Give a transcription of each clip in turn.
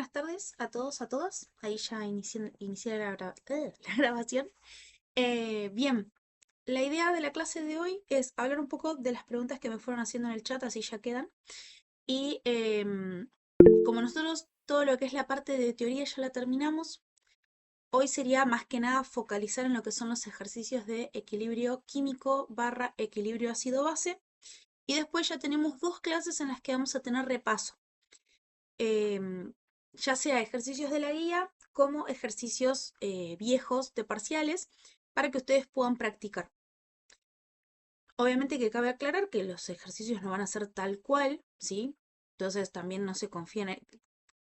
buenas tardes a todos, a todas. Ahí ya inicié la grabación. Bien, la idea de la clase de hoy es hablar un poco de las preguntas que me fueron haciendo en el chat, así ya quedan. Y como nosotros todo lo que es la parte de teoría ya la terminamos, hoy sería más que nada focalizar en lo que son los ejercicios de equilibrio químico barra equilibrio ácido-base. Y después ya tenemos dos clases en las que vamos a tener repaso. Ya sea ejercicios de la guía como ejercicios viejos de parciales para que ustedes puedan practicar. Obviamente que cabe aclarar que los ejercicios no van a ser tal cual, ¿sí? Entonces también no se confíen.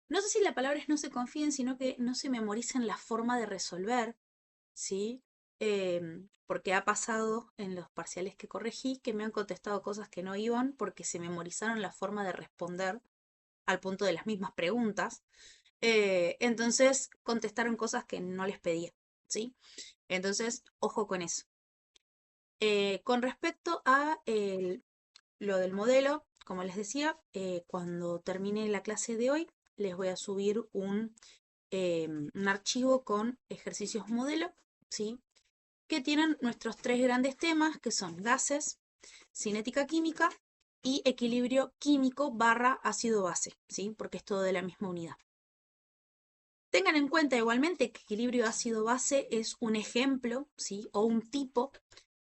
No sé si la palabra es no se confíen, sino que no se memoricen la forma de resolver, ¿sí? Porque ha pasado en los parciales que corregí que me han contestado cosas que no iban porque se memorizaron la forma de responder al punto de las mismas preguntas. Entonces contestaron cosas que no les pedía, ¿sí? Entonces, ojo con eso. Con respecto a lo del modelo, como les decía, cuando termine la clase de hoy, les voy a subir un archivo con ejercicios modelo, ¿sí? Que tienen nuestros tres grandes temas, que son gases, cinética química y equilibrio químico barra ácido base, ¿sí? Porque es todo de la misma unidad. Tengan en cuenta igualmente que equilibrio ácido-base es un ejemplo, ¿sí? O un tipo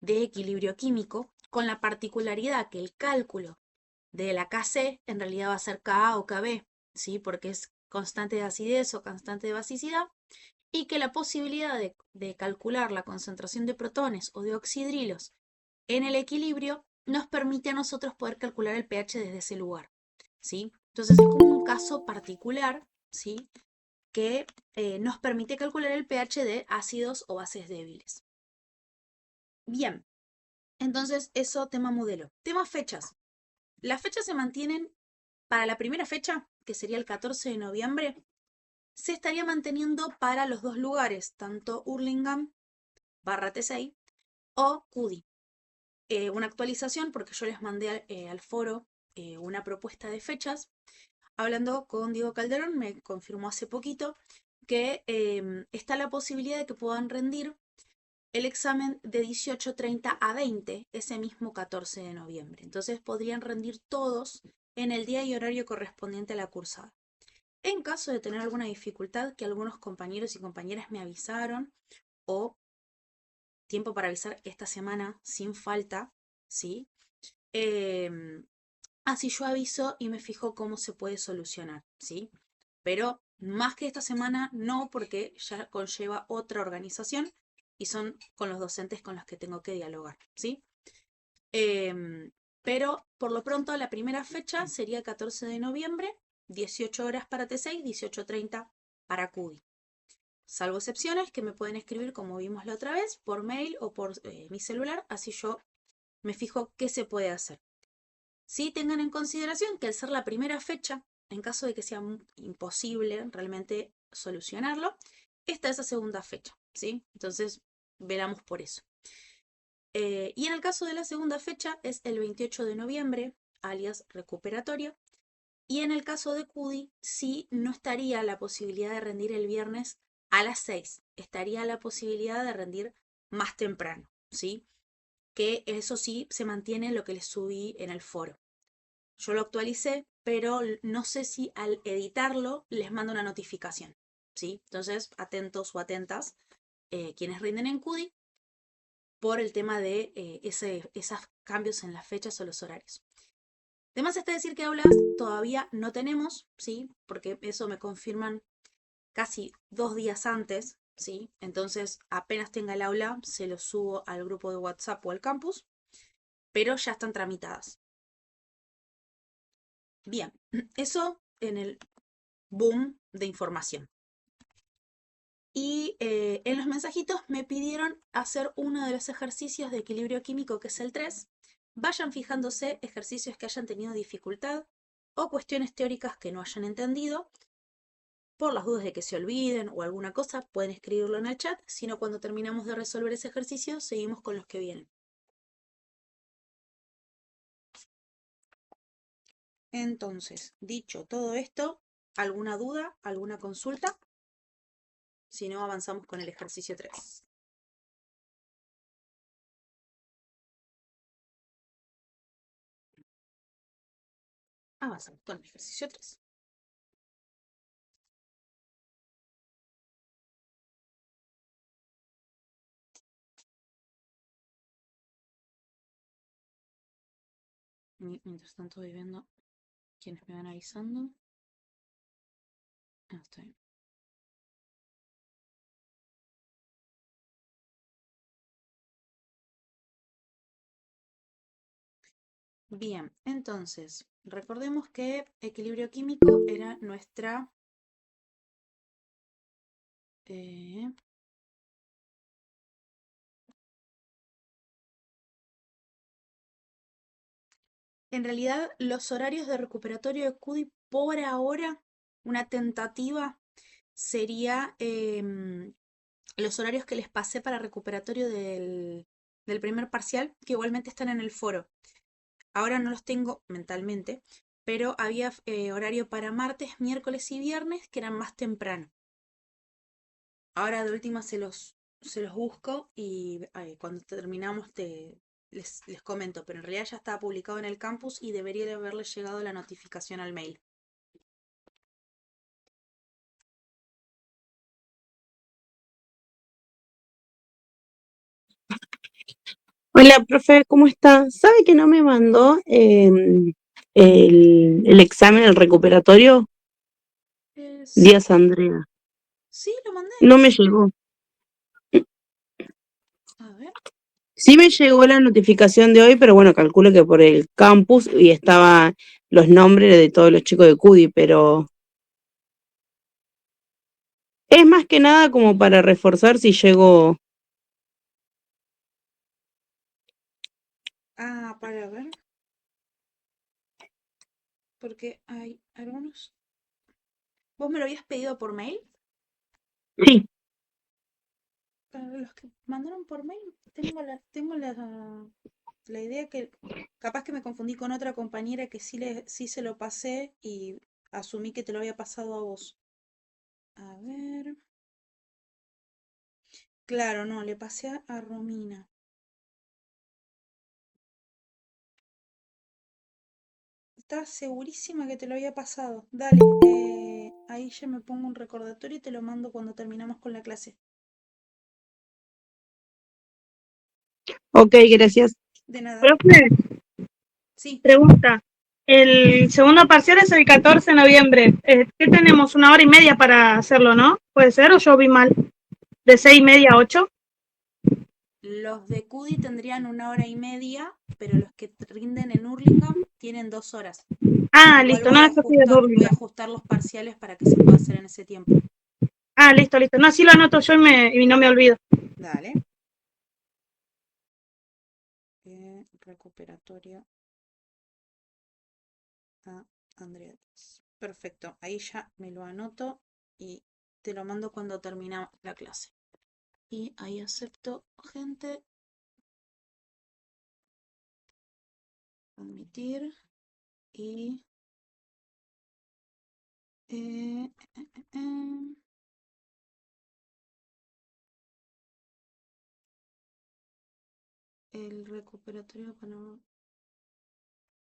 de equilibrio químico, con la particularidad que el cálculo de la Kc en realidad va a ser Ka o Kb, ¿sí? Porque es constante de acidez o constante de basicidad, y que la posibilidad de calcular la concentración de protones o de oxidrilos en el equilibrio nos permite a nosotros poder calcular el pH desde ese lugar, ¿sí? Entonces es como un caso particular, ¿sí? Que nos permite calcular el pH de ácidos o bases débiles. Bien, entonces eso tema modelo. Tema fechas. Las fechas se mantienen para la primera fecha, que sería el 14 de noviembre, se estaría manteniendo para los dos lugares, tanto Hurlingham barra T6 o CUDI. Una actualización porque yo les mandé al foro una propuesta de fechas. Hablando con Diego Calderón, me confirmó hace poquito que está la posibilidad de que puedan rendir el examen de 18:30 a 20 ese mismo 14 de noviembre. Entonces podrían rendir todos en el día y horario correspondiente a la cursada. En caso de tener alguna dificultad, que algunos compañeros y compañeras me avisaron, o tiempo para avisar esta semana sin falta, ¿sí? Así yo aviso y me fijo cómo se puede solucionar, ¿sí? Pero más que esta semana, no, porque ya conlleva otra organización y son con los docentes con los que tengo que dialogar, ¿sí? Pero por lo pronto la primera fecha sería 14 de noviembre, 18 horas para T6, 18:30 para CUDI. Salvo excepciones que me pueden escribir, como vimos la otra vez, por mail o por mi celular, así yo me fijo qué se puede hacer. Sí, tengan en consideración que al ser la primera fecha, en caso de que sea imposible realmente solucionarlo, esta es la segunda fecha, ¿sí? Entonces, veramos por eso. Y en el caso de la segunda fecha es el 28 de noviembre, alias recuperatorio. Y en el caso de CUDI, sí no estaría la posibilidad de rendir el viernes a las 6. Estaría la posibilidad de rendir más temprano, ¿sí? Que eso sí se mantiene en lo que les subí en el foro. Yo lo actualicé, pero no sé si al editarlo les mando una notificación, ¿sí? Entonces, atentos o atentas quienes rinden en CUDI por el tema de esos cambios en las fechas o los horarios. Además está decir que aulas todavía no tenemos, ¿sí? Porque eso me confirman casi 2 días antes, ¿sí? Entonces, apenas tenga el aula, se lo subo al grupo de WhatsApp o al campus, pero ya están tramitadas. Bien, eso en el boom de información. Y en los mensajitos me pidieron hacer uno de los ejercicios de equilibrio químico, que es el 3. Vayan fijándose ejercicios que hayan tenido dificultad o cuestiones teóricas que no hayan entendido. Por las dudas de que se olviden o alguna cosa, pueden escribirlo en el chat. Si no, cuando terminamos de resolver ese ejercicio, seguimos con los que vienen. Entonces, dicho todo esto, ¿Alguna duda? ¿Alguna consulta? Si no, avanzamos con el ejercicio 3. Avanzamos con el ejercicio 3. Mientras tanto voy viendo quiénes me van avisando. Está bien. Bien, entonces, recordemos que equilibrio químico era nuestra... en realidad, los horarios de recuperatorio de CUDI por ahora, una tentativa sería los horarios que les pasé para recuperatorio del primer parcial, que igualmente están en el foro. Ahora no los tengo mentalmente, pero había horario para martes, miércoles y viernes que eran más temprano. Ahora de última se los busco y cuando terminamos les comento, pero en realidad ya estaba publicado en el campus y debería de haberles llegado la notificación al mail. Hola, profe, ¿cómo está? ¿Sabe que no me mandó el examen, el recuperatorio? Sí, Díaz Andrea. sí, lo mandé. No me llegó. A ver. Sí me llegó la notificación de hoy, pero bueno, calculo que por el campus y estaba los nombres de todos los chicos de CUDI, pero es más que nada como para reforzar si llego. Para ver, porque hay algunos. ¿Vos me lo habías pedido por mail? Sí, Para los que mandaron por mail, tengo la idea que capaz que me confundí con otra compañera que sí se lo pasé y asumí que te lo había pasado a vos. A ver. Claro, no, le pasé a Romina. Estaba segurísima que te lo había pasado. Dale, ahí ya me pongo un recordatorio y te lo mando cuando terminamos con la clase. ok, gracias. De nada. Profe, Sí, pregunta. El segundo parcial es el 14 de noviembre. ¿Qué tenemos? 1 hora y media para hacerlo, ¿no? ¿Puede ser o yo vi mal? ¿De 6:30 a 8? los de CUDI tendrían 1 hora y media, pero los que rinden en Hurlingham tienen 2 horas. Ah, Igual listo. No, eso sí es voy a Hurlingham. ajustar los parciales para que se pueda hacer en ese tiempo. Ah, listo, listo. No, así lo anoto yo y no me olvido. Dale. Recuperatorio a Andrea Díaz. Perfecto, ahí ya me lo anoto y te lo mando cuando termina la clase. Y ahí acepto gente. Admitir. Y... eh, eh, eh, eh, el recuperatorio para...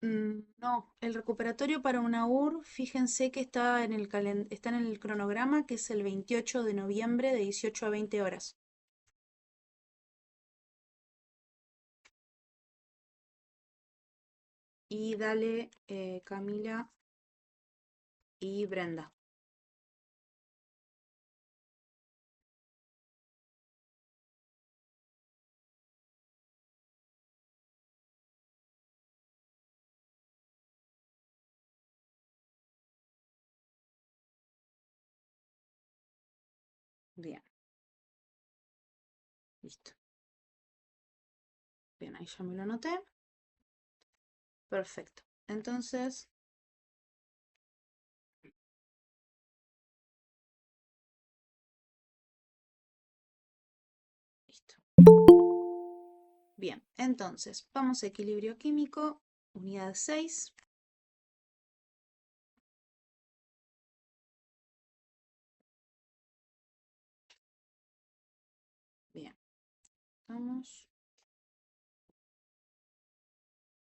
no, el recuperatorio para una UR, fíjense que está está en el cronograma, que es el 28 de noviembre de 18 a 20 horas. Y dale Camila y Brenda. Bien, listo. Bien, ahí ya me lo anoté. Perfecto. Entonces, listo. Bien, entonces, vamos a equilibrio químico, unidad 6. Vamos.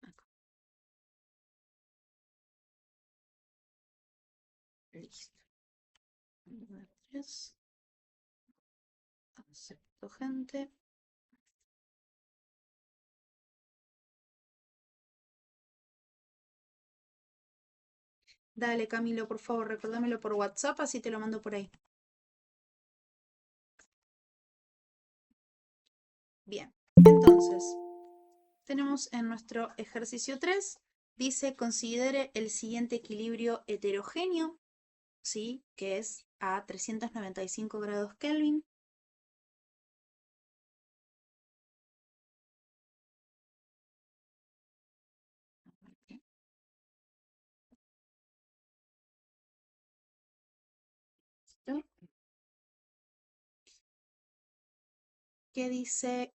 Acá. Listo. 3. Acepto gente. Dale, Camilo, por favor, recordámelo por WhatsApp, así te lo mando por ahí. Bien, entonces, tenemos en nuestro ejercicio 3, dice, considere el siguiente equilibrio heterogéneo, ¿sí? Que es a 395 grados Kelvin. ¿Listo? ¿Qué dice?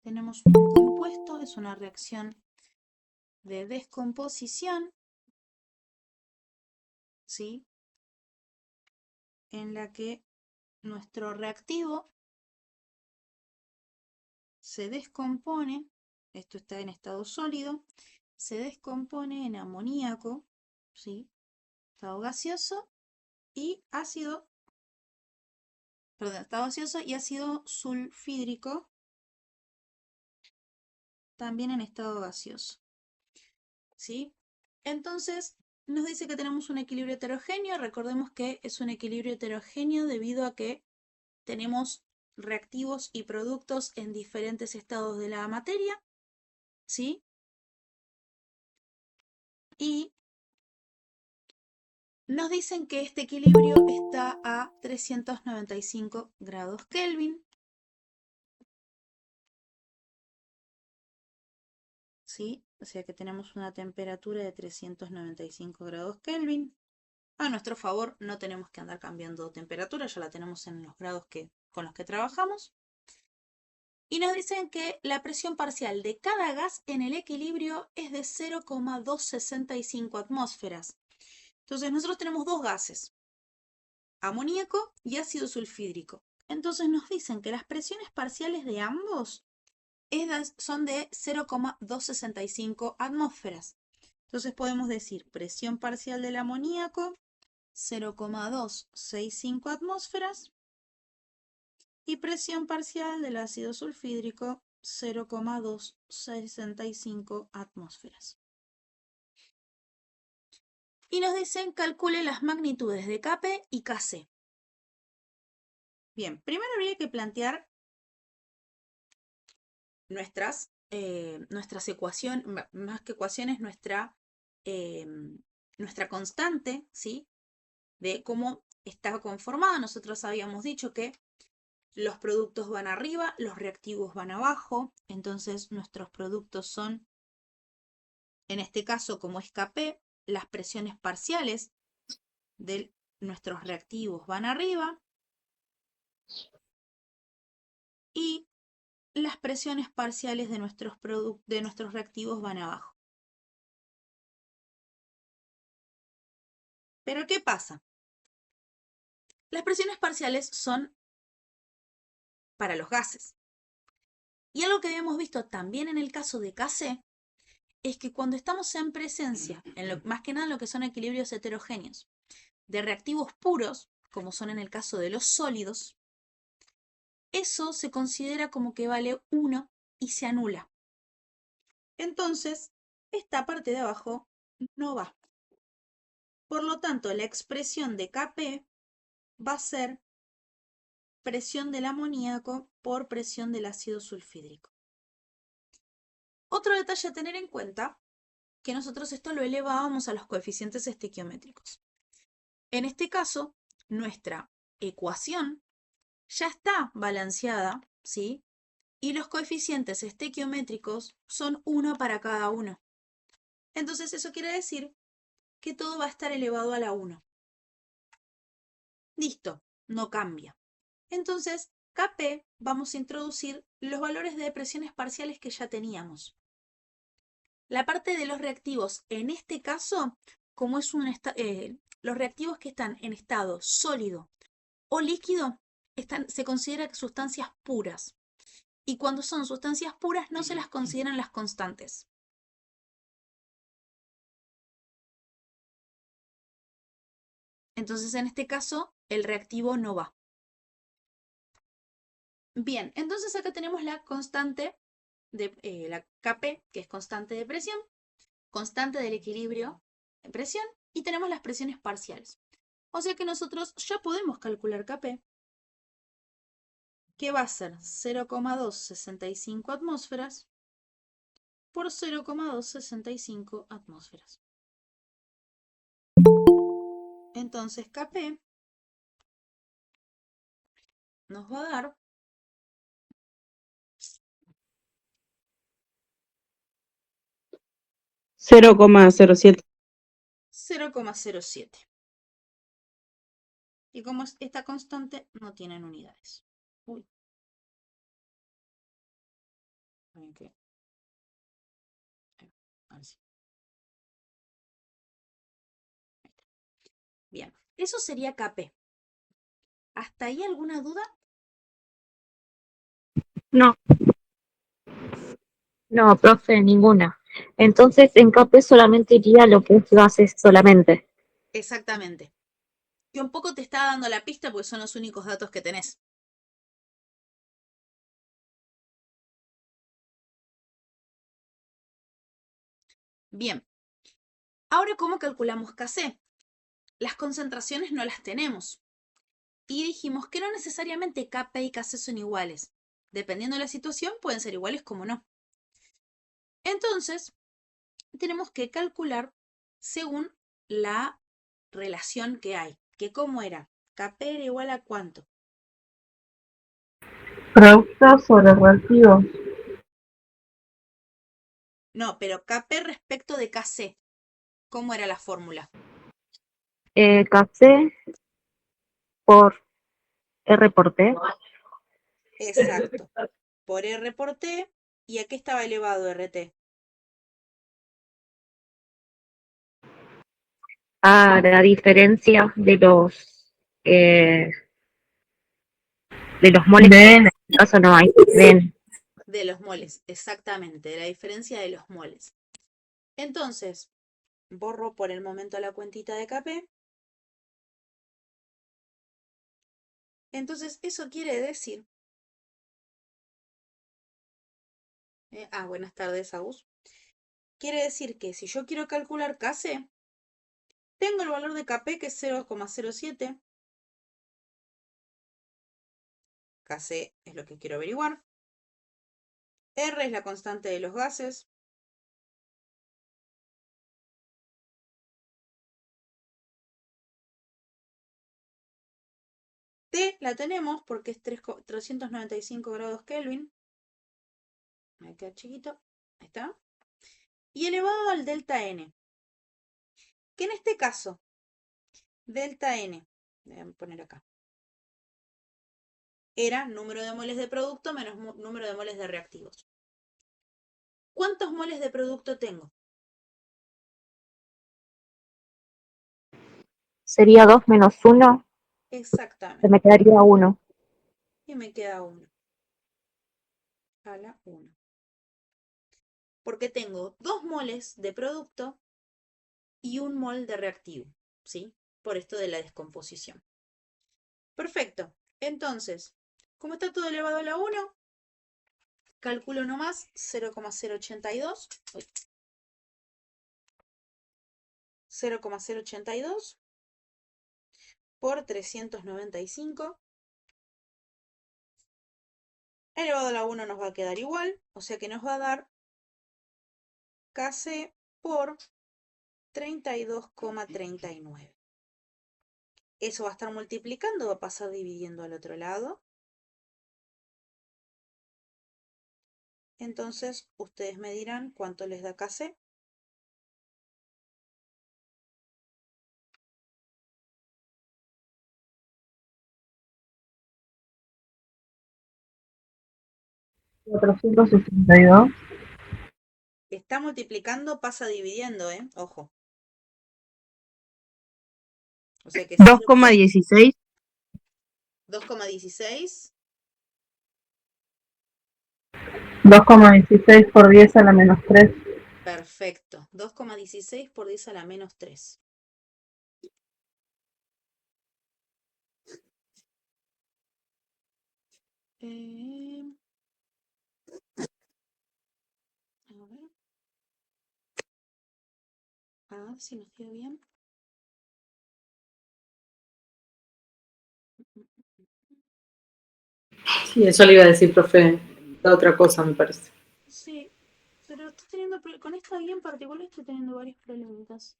Tenemos un compuesto, es una reacción de descomposición, ¿sí? En la que nuestro reactivo se descompone, esto está en estado sólido, se descompone en amoníaco, ¿sí? Estado gaseoso y ácido, perdón, estado gaseoso y ácido sulfídrico, también en estado gaseoso, ¿sí? Entonces, nos dice que tenemos un equilibrio heterogéneo. Recordemos que es un equilibrio heterogéneo debido a que tenemos reactivos y productos en diferentes estados de la materia, ¿sí? Y nos dicen que este equilibrio está a 395 grados Kelvin, ¿sí? O sea que tenemos una temperatura de 395 grados Kelvin. A nuestro favor no tenemos que andar cambiando temperatura, ya la tenemos en los grados con los que trabajamos. Y nos dicen que la presión parcial de cada gas en el equilibrio es de 0,265 atmósferas. Entonces nosotros tenemos dos gases, amoníaco y ácido sulfídrico. Entonces nos dicen que las presiones parciales de ambos son de 0,265 atmósferas. Entonces podemos decir presión parcial del amoníaco 0,265 atmósferas y presión parcial del ácido sulfídrico 0,265 atmósferas. Y nos dicen calcule las magnitudes de Kp y Kc. Bien, primero habría que plantear nuestras ecuaciones, más que ecuaciones, nuestra constante, ¿sí? De cómo está conformada. Nosotros habíamos dicho que los productos van arriba, los reactivos van abajo, entonces nuestros productos son, en este caso como es Kp, las presiones parciales de nuestros reactivos van arriba y las presiones parciales de nuestros reactivos van abajo. Pero ¿qué pasa? Las presiones parciales son para los gases. Y algo que habíamos visto también en el caso de Kc es que cuando estamos en presencia, más que nada en lo que son equilibrios heterogéneos, de reactivos puros, como son en el caso de los sólidos, eso se considera como que vale 1 y se anula. Entonces, esta parte de abajo no va. Por lo tanto, la expresión de Kp va a ser presión del amoníaco por presión del ácido sulfídrico. Otro detalle a tener en cuenta, que nosotros esto lo elevábamos a los coeficientes estequiométricos. En este caso, nuestra ecuación ya está balanceada, ¿sí? Y los coeficientes estequiométricos son 1 para cada uno. Entonces eso quiere decir que todo va a estar elevado a la 1. Listo, no cambia. Entonces, Kp vamos a introducir los valores de presiones parciales que ya teníamos. La parte de los reactivos, en este caso, como es los reactivos que están en estado sólido o líquido, se consideran sustancias puras. Y cuando son sustancias puras no se las consideran las constantes. Entonces, en este caso, el reactivo no va. Bien, entonces acá tenemos la constante de la Kp, que es constante de presión, constante del equilibrio de presión, y tenemos las presiones parciales. O sea que nosotros ya podemos calcular Kp, que va a ser 0,265 atmósferas por 0,265 atmósferas. Entonces Kp nos va a dar 0,07. 0,07. Y como esta constante no tienen unidades. Uy. Okay. Ahora sí. Bien, eso sería Kp. ¿Hasta ahí alguna duda? No. No, profe, ninguna. Entonces, en KP solamente iría lo que es gases solamente. Exactamente. Que un poco te está dando la pista porque son los únicos datos que tenés. Bien. Ahora, ¿cómo calculamos Kc? Las concentraciones no las tenemos. Y dijimos que no necesariamente Kp y Kc son iguales. Dependiendo de la situación, pueden ser iguales como no. Entonces, tenemos que calcular según la relación que hay. Que ¿cómo era? Kp era igual a ¿cuánto? Productos sobre reactivos. No, pero Kp respecto de Kc. ¿Cómo era la fórmula? Kc por R por T. Exacto. Por R por T. ¿Y a qué estaba elevado RT? A la diferencia de los moles. En este caso no hay. De los moles, exactamente. De la diferencia de los moles. Entonces, borro por el momento la cuentita de Kp. Entonces, eso quiere decir... buenas tardes, Agus. Quiere decir que si yo quiero calcular Kc, tengo el valor de Kp que es 0,07. Kc es lo que quiero averiguar. R es la constante de los gases. T la tenemos porque es 395 grados Kelvin. Ahí queda chiquito. Ahí está. Y elevado al delta N. Que en este caso, delta N, voy a poner acá, era número de moles de producto menos número de moles de reactivos. ¿Cuántos moles de producto tengo? Sería 2 menos 1. Se Exactamente. me quedaría 1. Y me queda 1. A la 1. Porque tengo 2 moles de producto y 1 mol de reactivo, ¿sí? Por esto de la descomposición. Perfecto. Entonces, como está todo elevado a la 1, calculo nomás 0,082. 0,082 por 395. Elevado a la 1 nos va a quedar igual, o sea que nos va a dar Kc por 32,39. Eso va a estar multiplicando, va a pasar dividiendo al otro lado. Entonces, ustedes me dirán cuánto les da Kc. $462. Está multiplicando, pasa dividiendo, ojo. O sea que 2,16. 2,16 2,16 por 10 a la menos 3. Perfecto. 2,16 por 10 a la menos 3. A ver si nos dio bien. Sí, eso le iba a decir, profe, la otra cosa me parece. Sí, pero estoy teniendo con esta guía en particular estoy teniendo varios problemitas.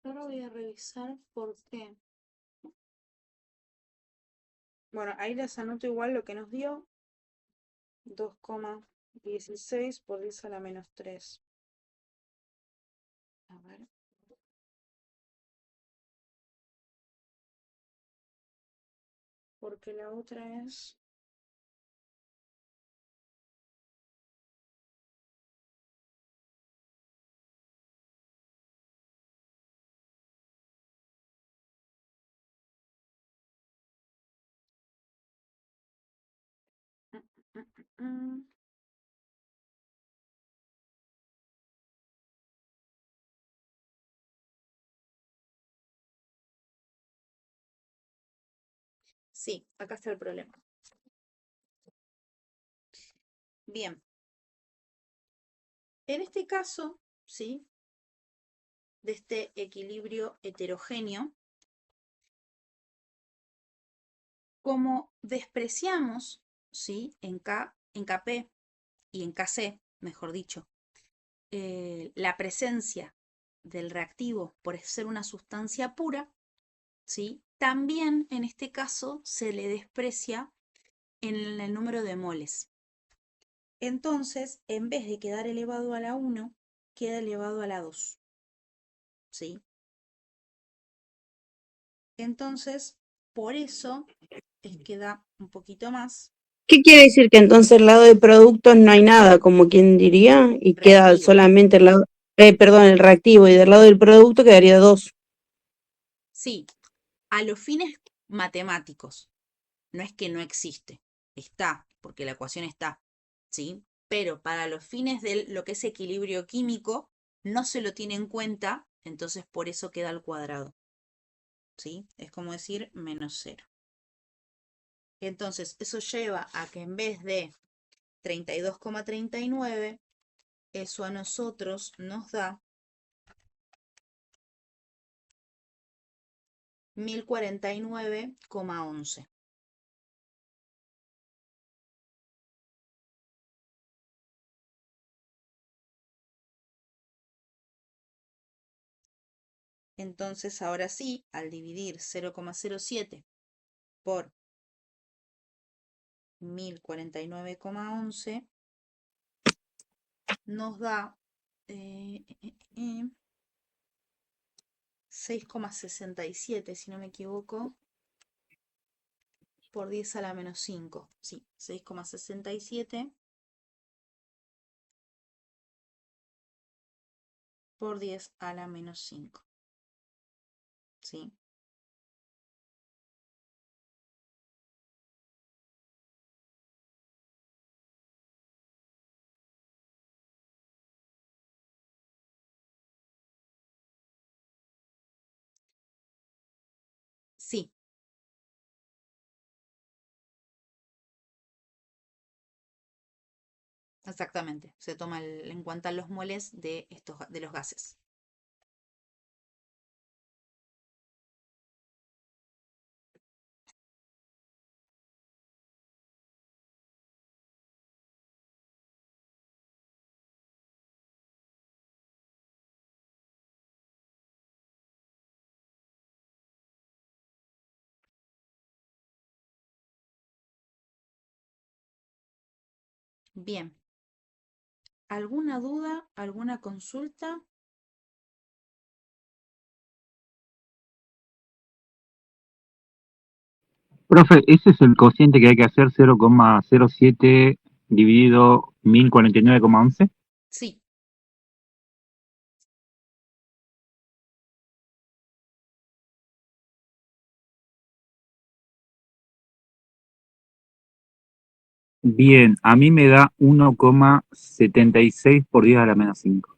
Ahora voy a revisar por qué. Bueno, ahí les anoto igual lo que nos dio. 2,16 por 10 a la menos 3. A ver. Porque la otra es... Sí, acá está el problema. Bien. En este caso, ¿sí? De este equilibrio heterogéneo, como despreciamos, ¿sí? En Kp y en Kc, mejor dicho, la presencia del reactivo por ser una sustancia pura, ¿sí? También en este caso se le desprecia en el número de moles. Entonces, en vez de quedar elevado a la 1, queda elevado a la 2. ¿Sí? Entonces, por eso es que da un poquito más. ¿Qué quiere decir? Que entonces el lado de productos no hay nada, como quien diría, y queda Reactivo. solamente el lado, perdón, el reactivo, y del lado del producto quedaría 2. Sí, a los fines matemáticos. No es que no existe, está, porque la ecuación está, ¿sí? Pero para los fines de lo que es equilibrio químico, no se lo tiene en cuenta, entonces por eso queda al cuadrado, ¿sí? Es como decir menos 0. Entonces, eso lleva a que en vez de 32,39, eso a nosotros nos da 1049,11. Entonces, ahora sí, al dividir 0,07 por 1049,11, nos da 6,67, si no me equivoco, por 10 a la menos 5. Sí, 6,67 por 10 a la menos 5. ¿Sí? Sí, exactamente. Se toma en cuenta los moles de los gases. Bien. ¿Alguna duda? ¿Alguna consulta? Profe, ese es el cociente que hay que hacer 0,07 dividido 1049,11. Sí, Bien, a mí me da 1,76 por 10 a la menos 5.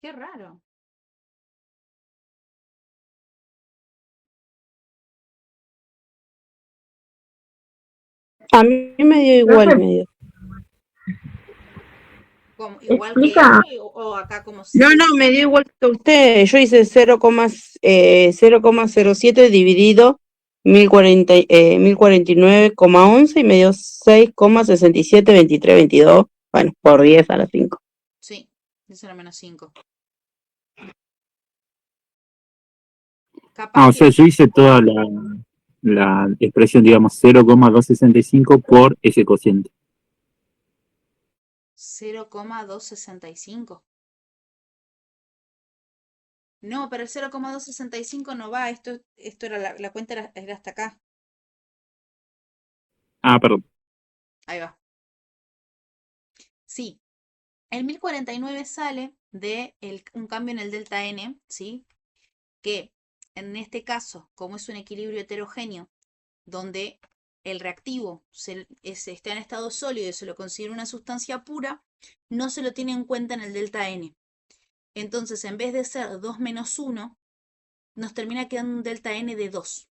qué raro. A mí me dio igual, Profe, me dio. Igual que explica, eso o acá como No, no, me dio igual que usted. Yo hice 0,07 dividido 1049,11 y me dio 6,672322. Bueno, por 10 a la 5. sí, 10 a la menos 5. Capaz O sea, que yo hice toda la expresión, digamos, 0,265 por ese cociente. 0,265. No, pero el 0,265 no va. Esto era la cuenta era hasta acá. Ah, perdón. Ahí va. Sí, el 1049 sale de un cambio en el delta n, ¿sí? Que en este caso, como es un equilibrio heterogéneo, donde el reactivo está en estado sólido y se lo considera una sustancia pura, no se lo tiene en cuenta en el delta n. Entonces, en vez de ser 2 menos 1, nos termina quedando un delta n de 2.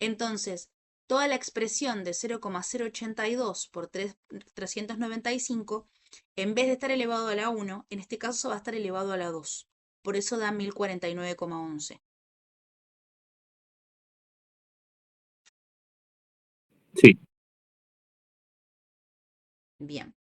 Entonces, toda la expresión de 0,082 por 395, en vez de estar elevado a la 1, en este caso va a estar elevado a la 2. Por eso da 1049,11. Sí. Bien.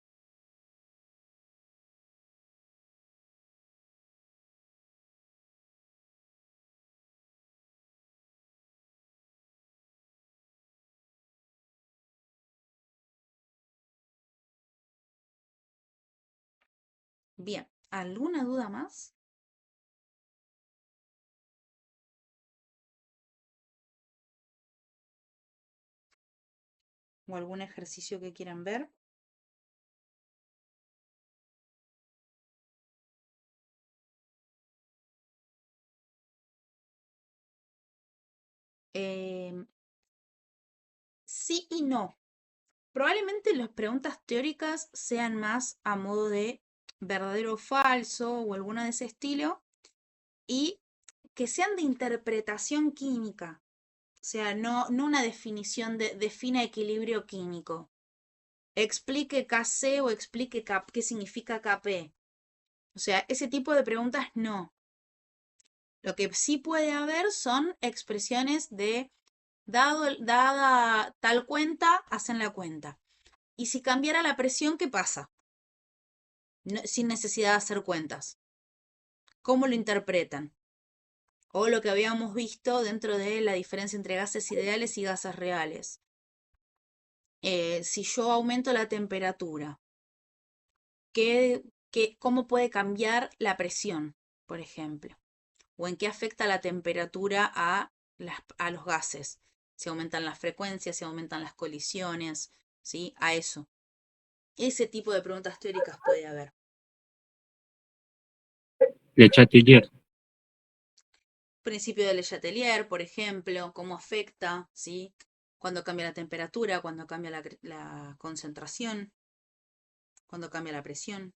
Bien. ¿Alguna duda más? ¿O algún ejercicio que quieran ver? Sí y no. Probablemente las preguntas teóricas sean más a modo de verdadero o falso o alguna de ese estilo y que sean de interpretación química. O sea, no una definición de defina equilibrio químico. Explique Kc o explique qué significa Kp. O sea, ese tipo de preguntas no. Lo que sí puede haber son expresiones de dada tal cuenta, hacen la cuenta. Y si cambiara la presión, ¿qué pasa? Sin necesidad de hacer cuentas. ¿Cómo lo interpretan? O lo que habíamos visto dentro de la diferencia entre gases ideales y gases reales. Si yo aumento la temperatura, ¿cómo puede cambiar la presión, por ejemplo? ¿O en qué afecta la temperatura a los gases? Si aumentan las frecuencias, si aumentan las colisiones, ¿sí? A eso. Ese tipo de preguntas teóricas puede haber. Le Chatelier. Principio de Le Chatelier, por ejemplo, cómo afecta, ¿sí? Cuando cambia la temperatura, cuando cambia la concentración, cuando cambia la presión.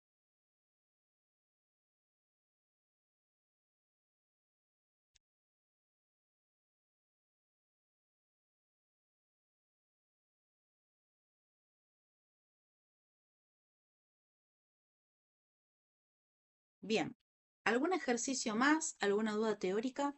Bien, ¿algún ejercicio más? ¿Alguna duda teórica?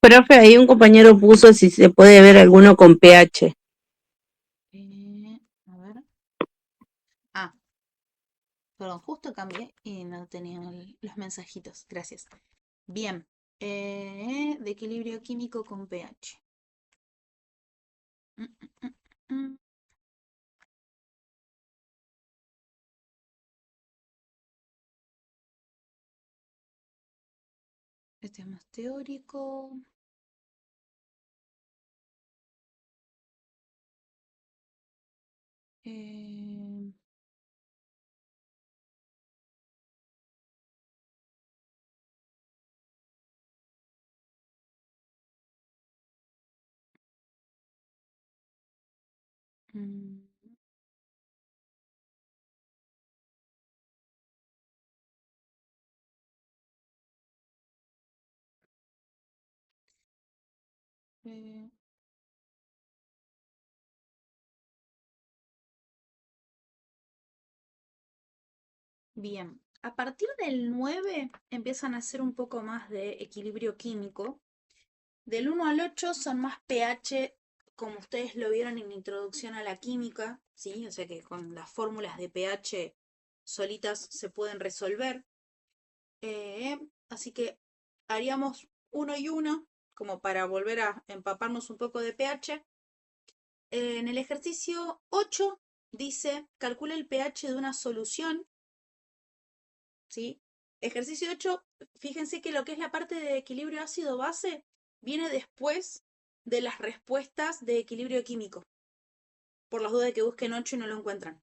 Profe, ahí un compañero puso si se puede ver alguno con pH. A ver. Ah, perdón, justo cambié y no tenía los mensajitos. Gracias. Bien. De equilibrio químico con pH. Mm, mm, mm, mm. Este es más teórico. Eh, mm, eh, Bien. A partir del 9 empiezan a hacer un poco más de equilibrio químico. Del 1 al 8 son más pH, como ustedes lo vieron en Introducción a la Química, ¿sí? O sea que con las fórmulas de pH solitas se pueden resolver. Así que haríamos uno y uno, como para volver a empaparnos un poco de pH. En el ejercicio 8 dice, calcula el pH de una solución, ¿sí? Ejercicio 8, fíjense que lo que es la parte de equilibrio ácido-base viene después de las respuestas de equilibrio químico. Por las dudas de que busquen 8 y no lo encuentran.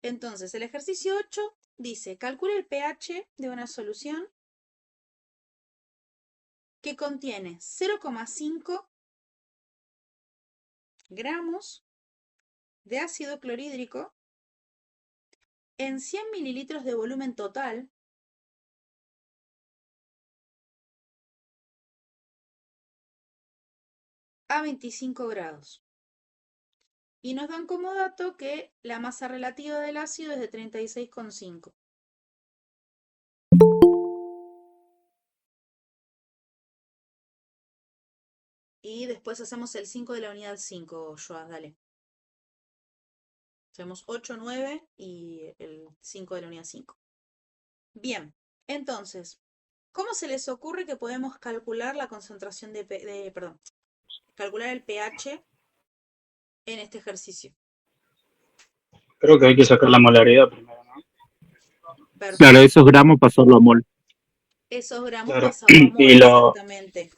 Entonces, el ejercicio 8 dice, calcula el pH de una solución que contiene 0,5 gramos de ácido clorhídrico en 100 mililitros de volumen total a 25 grados. Y nos dan como dato que la masa relativa del ácido es de 36,5. Y después hacemos el 5 de la unidad 5, Joa, dale. Hacemos 8, 9 y el 5 de la unidad 5. Bien, entonces, ¿cómo se les ocurre que podemos calcular la concentración calcular el pH en este ejercicio? Creo que hay que sacar la molaridad primero, ¿no? Claro, Perfecto. esos gramos pasarlo a mol. Esos gramos Claro. pasarlo a mol, exactamente.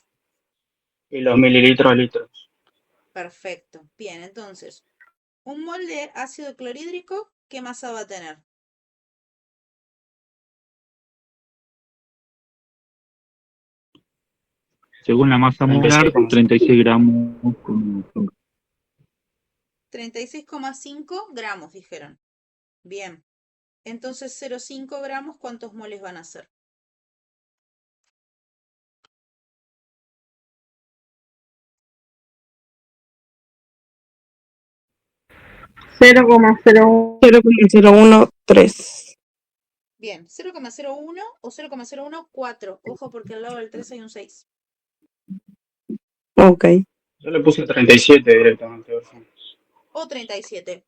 Y los mililitros a litros. Perfecto. Bien, entonces, un mol de ácido clorhídrico, ¿qué masa va a tener? Según la masa molar, 36,5. 36 gramos. 36,5 gramos, dijeron. Bien. Entonces, 0,5 gramos, ¿cuántos moles van a ser? 0,01. 0,013. Bien, 0,01 o 0,014. Ojo porque al lado del 3 hay un 6. Ok. Yo le puse 37 directamente. O 37.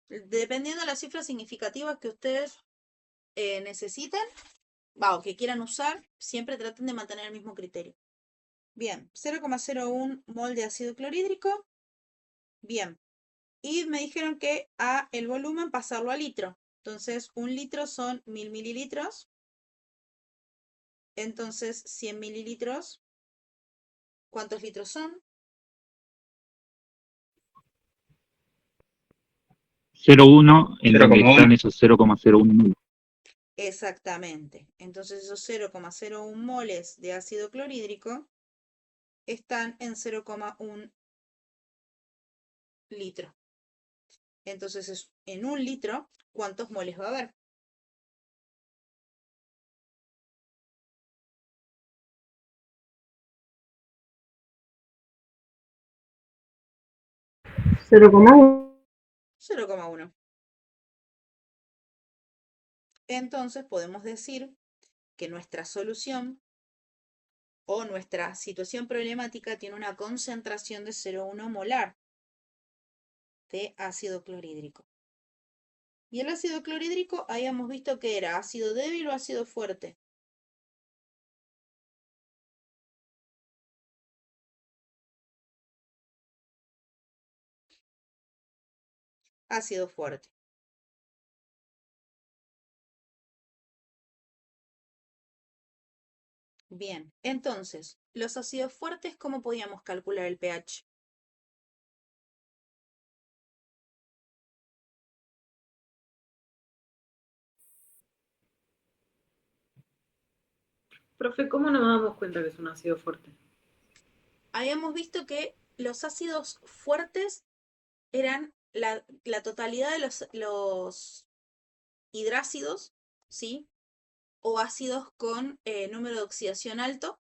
Dependiendo de las cifras significativas que ustedes necesiten, o que quieran usar, siempre traten de mantener el mismo criterio. Bien, 0,01 mol de ácido clorhídrico. Bien. Y me dijeron que a el volumen pasarlo a litro. Entonces, 1 litro son 1000 mililitros. Entonces, 100 mililitros, ¿cuántos litros son? 0,1 en donde 0,1. están esos 0,01. Exactamente. Entonces, esos 0,01 moles de ácido clorhídrico están en 0,1 litro. Entonces, en 1 litro, ¿cuántos moles va a haber? 0,1. 0,1. Entonces podemos decir que nuestra solución o nuestra situación problemática tiene una concentración de 0,1 molar de ácido clorhídrico. Y el ácido clorhídrico habíamos visto que era ácido débil o ácido fuerte. Ácido fuerte. Bien, entonces, los ácidos fuertes, ¿cómo podíamos calcular el pH? Profe, ¿cómo no nos damos cuenta que es un ácido fuerte? Habíamos visto que los ácidos fuertes eran la totalidad de los hidrácidos, ¿sí? O ácidos con número de oxidación alto,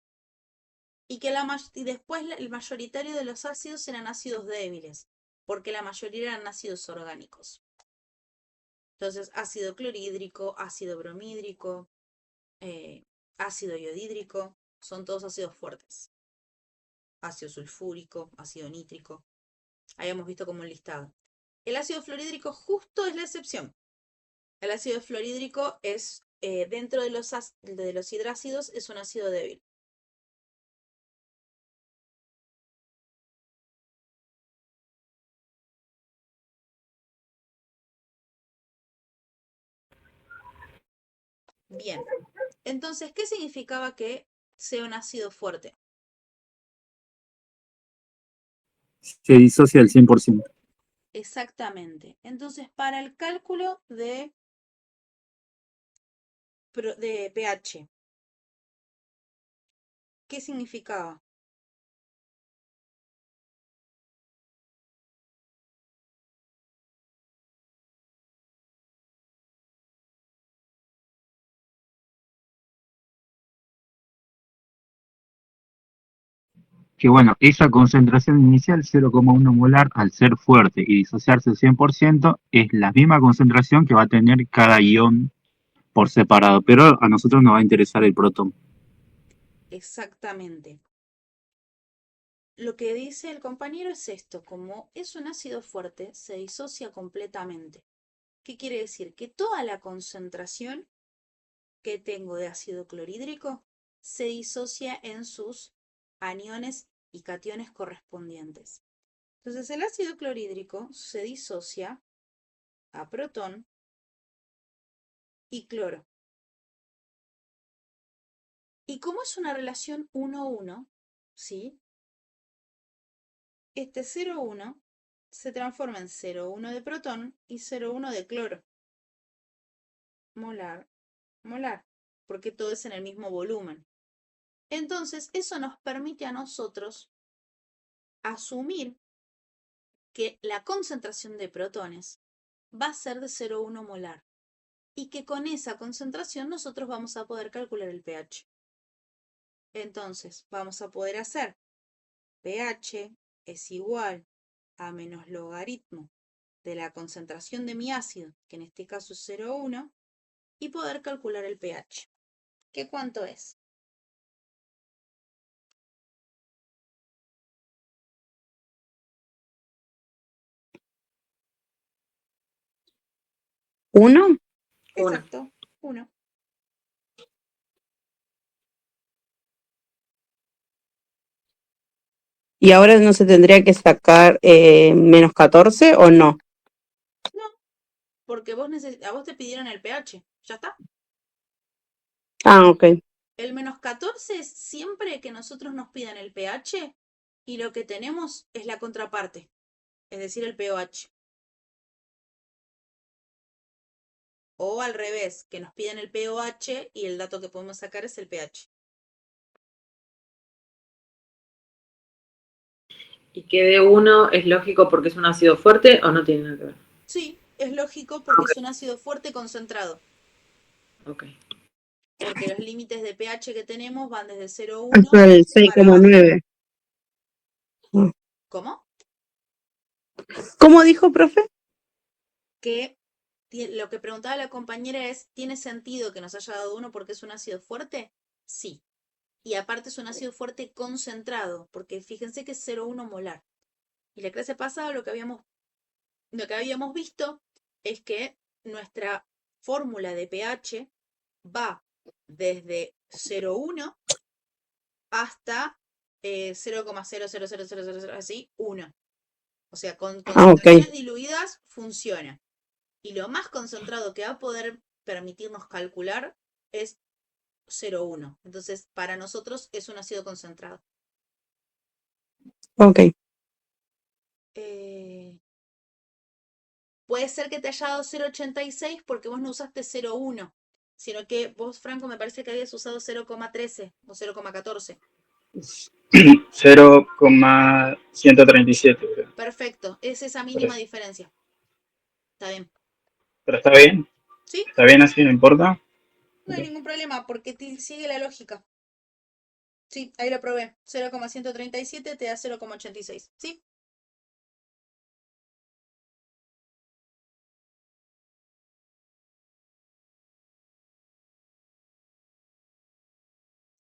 y que después el mayoritario de los ácidos eran ácidos débiles, porque la mayoría eran ácidos orgánicos. Entonces, ácido clorhídrico, ácido bromhídrico, ácido iodídrico, son todos ácidos fuertes. Ácido sulfúrico, ácido nítrico. Habíamos visto como un listado. El ácido fluorhídrico justo es la excepción. El ácido fluorhídrico es, dentro de los hidrácidos, es un ácido débil. Bien, entonces, ¿qué significaba que sea un ácido fuerte? Se disocia al 100%. Exactamente. Entonces, para el cálculo de pH, ¿qué significaba? Que bueno, esa concentración inicial, 0,1 molar, al ser fuerte y disociarse al 100%, es la misma concentración que va a tener cada ion por separado, pero a nosotros nos va a interesar el protón. Exactamente. Lo que dice el compañero es esto: como es un ácido fuerte, se disocia completamente. ¿Qué quiere decir? Que toda la concentración que tengo de ácido clorhídrico se disocia en sus aniones y cationes correspondientes. Entonces, el ácido clorhídrico se disocia a protón y cloro. Y como es una relación 1-1, ¿sí? Este 0,1 se transforma en 0,1 de protón y 0,1 de cloro. Molar, molar, porque todo es en el mismo volumen. Entonces, eso nos permite a nosotros asumir que la concentración de protones va a ser de 0,1 molar y que con esa concentración nosotros vamos a poder calcular el pH. Entonces, vamos a poder hacer pH es igual a menos logaritmo de la concentración de mi ácido, que en este caso es 0,1, y poder calcular el pH. ¿Qué cuánto es? ¿1? Exacto, 1. ¿Y ahora no se tendría que sacar menos 14 o no? No, porque a vos te pidieron el pH. ¿Ya está? Ah, ok. El menos 14 es siempre que nosotros nos pidan el pH y lo que tenemos es la contraparte, es decir, el pOH. O al revés, que nos piden el pOH y el dato que podemos sacar es el pH. ¿Y que de uno es lógico porque es un ácido fuerte o no tiene nada que ver? Sí, es lógico porque Ok. es un ácido fuerte concentrado. Ok. Porque los límites de pH que tenemos van desde 0,1 Hasta el para abajo. 6,9. ¿Cómo? ¿Cómo dijo, profe? Que lo que preguntaba la compañera es, ¿tiene sentido que nos haya dado 1 porque es un ácido fuerte? Sí. Y aparte es un ácido fuerte concentrado, porque fíjense que es 0,1 molar. Y la clase pasada lo que habíamos visto es que nuestra fórmula de pH va desde 0,1 hasta 0,00000 así, 1. O sea, con Ok. concentraciones diluidas funciona. Y lo más concentrado que va a poder permitirnos calcular es 0,1. Entonces, para nosotros es un ácido concentrado. Ok. Puede ser que te haya dado 0,86 porque vos no usaste 0,1, sino que vos, Franco, me parece que habías usado 0,13 o 0,14. 0,137, creo. Perfecto, es esa Por mínima eso. diferencia. Está bien. Pero está bien. ¿Sí? Está bien así, no importa. No hay ningún problema porque sigue la lógica. Sí, ahí lo probé. 0,137 te da 0,86. ¿Sí?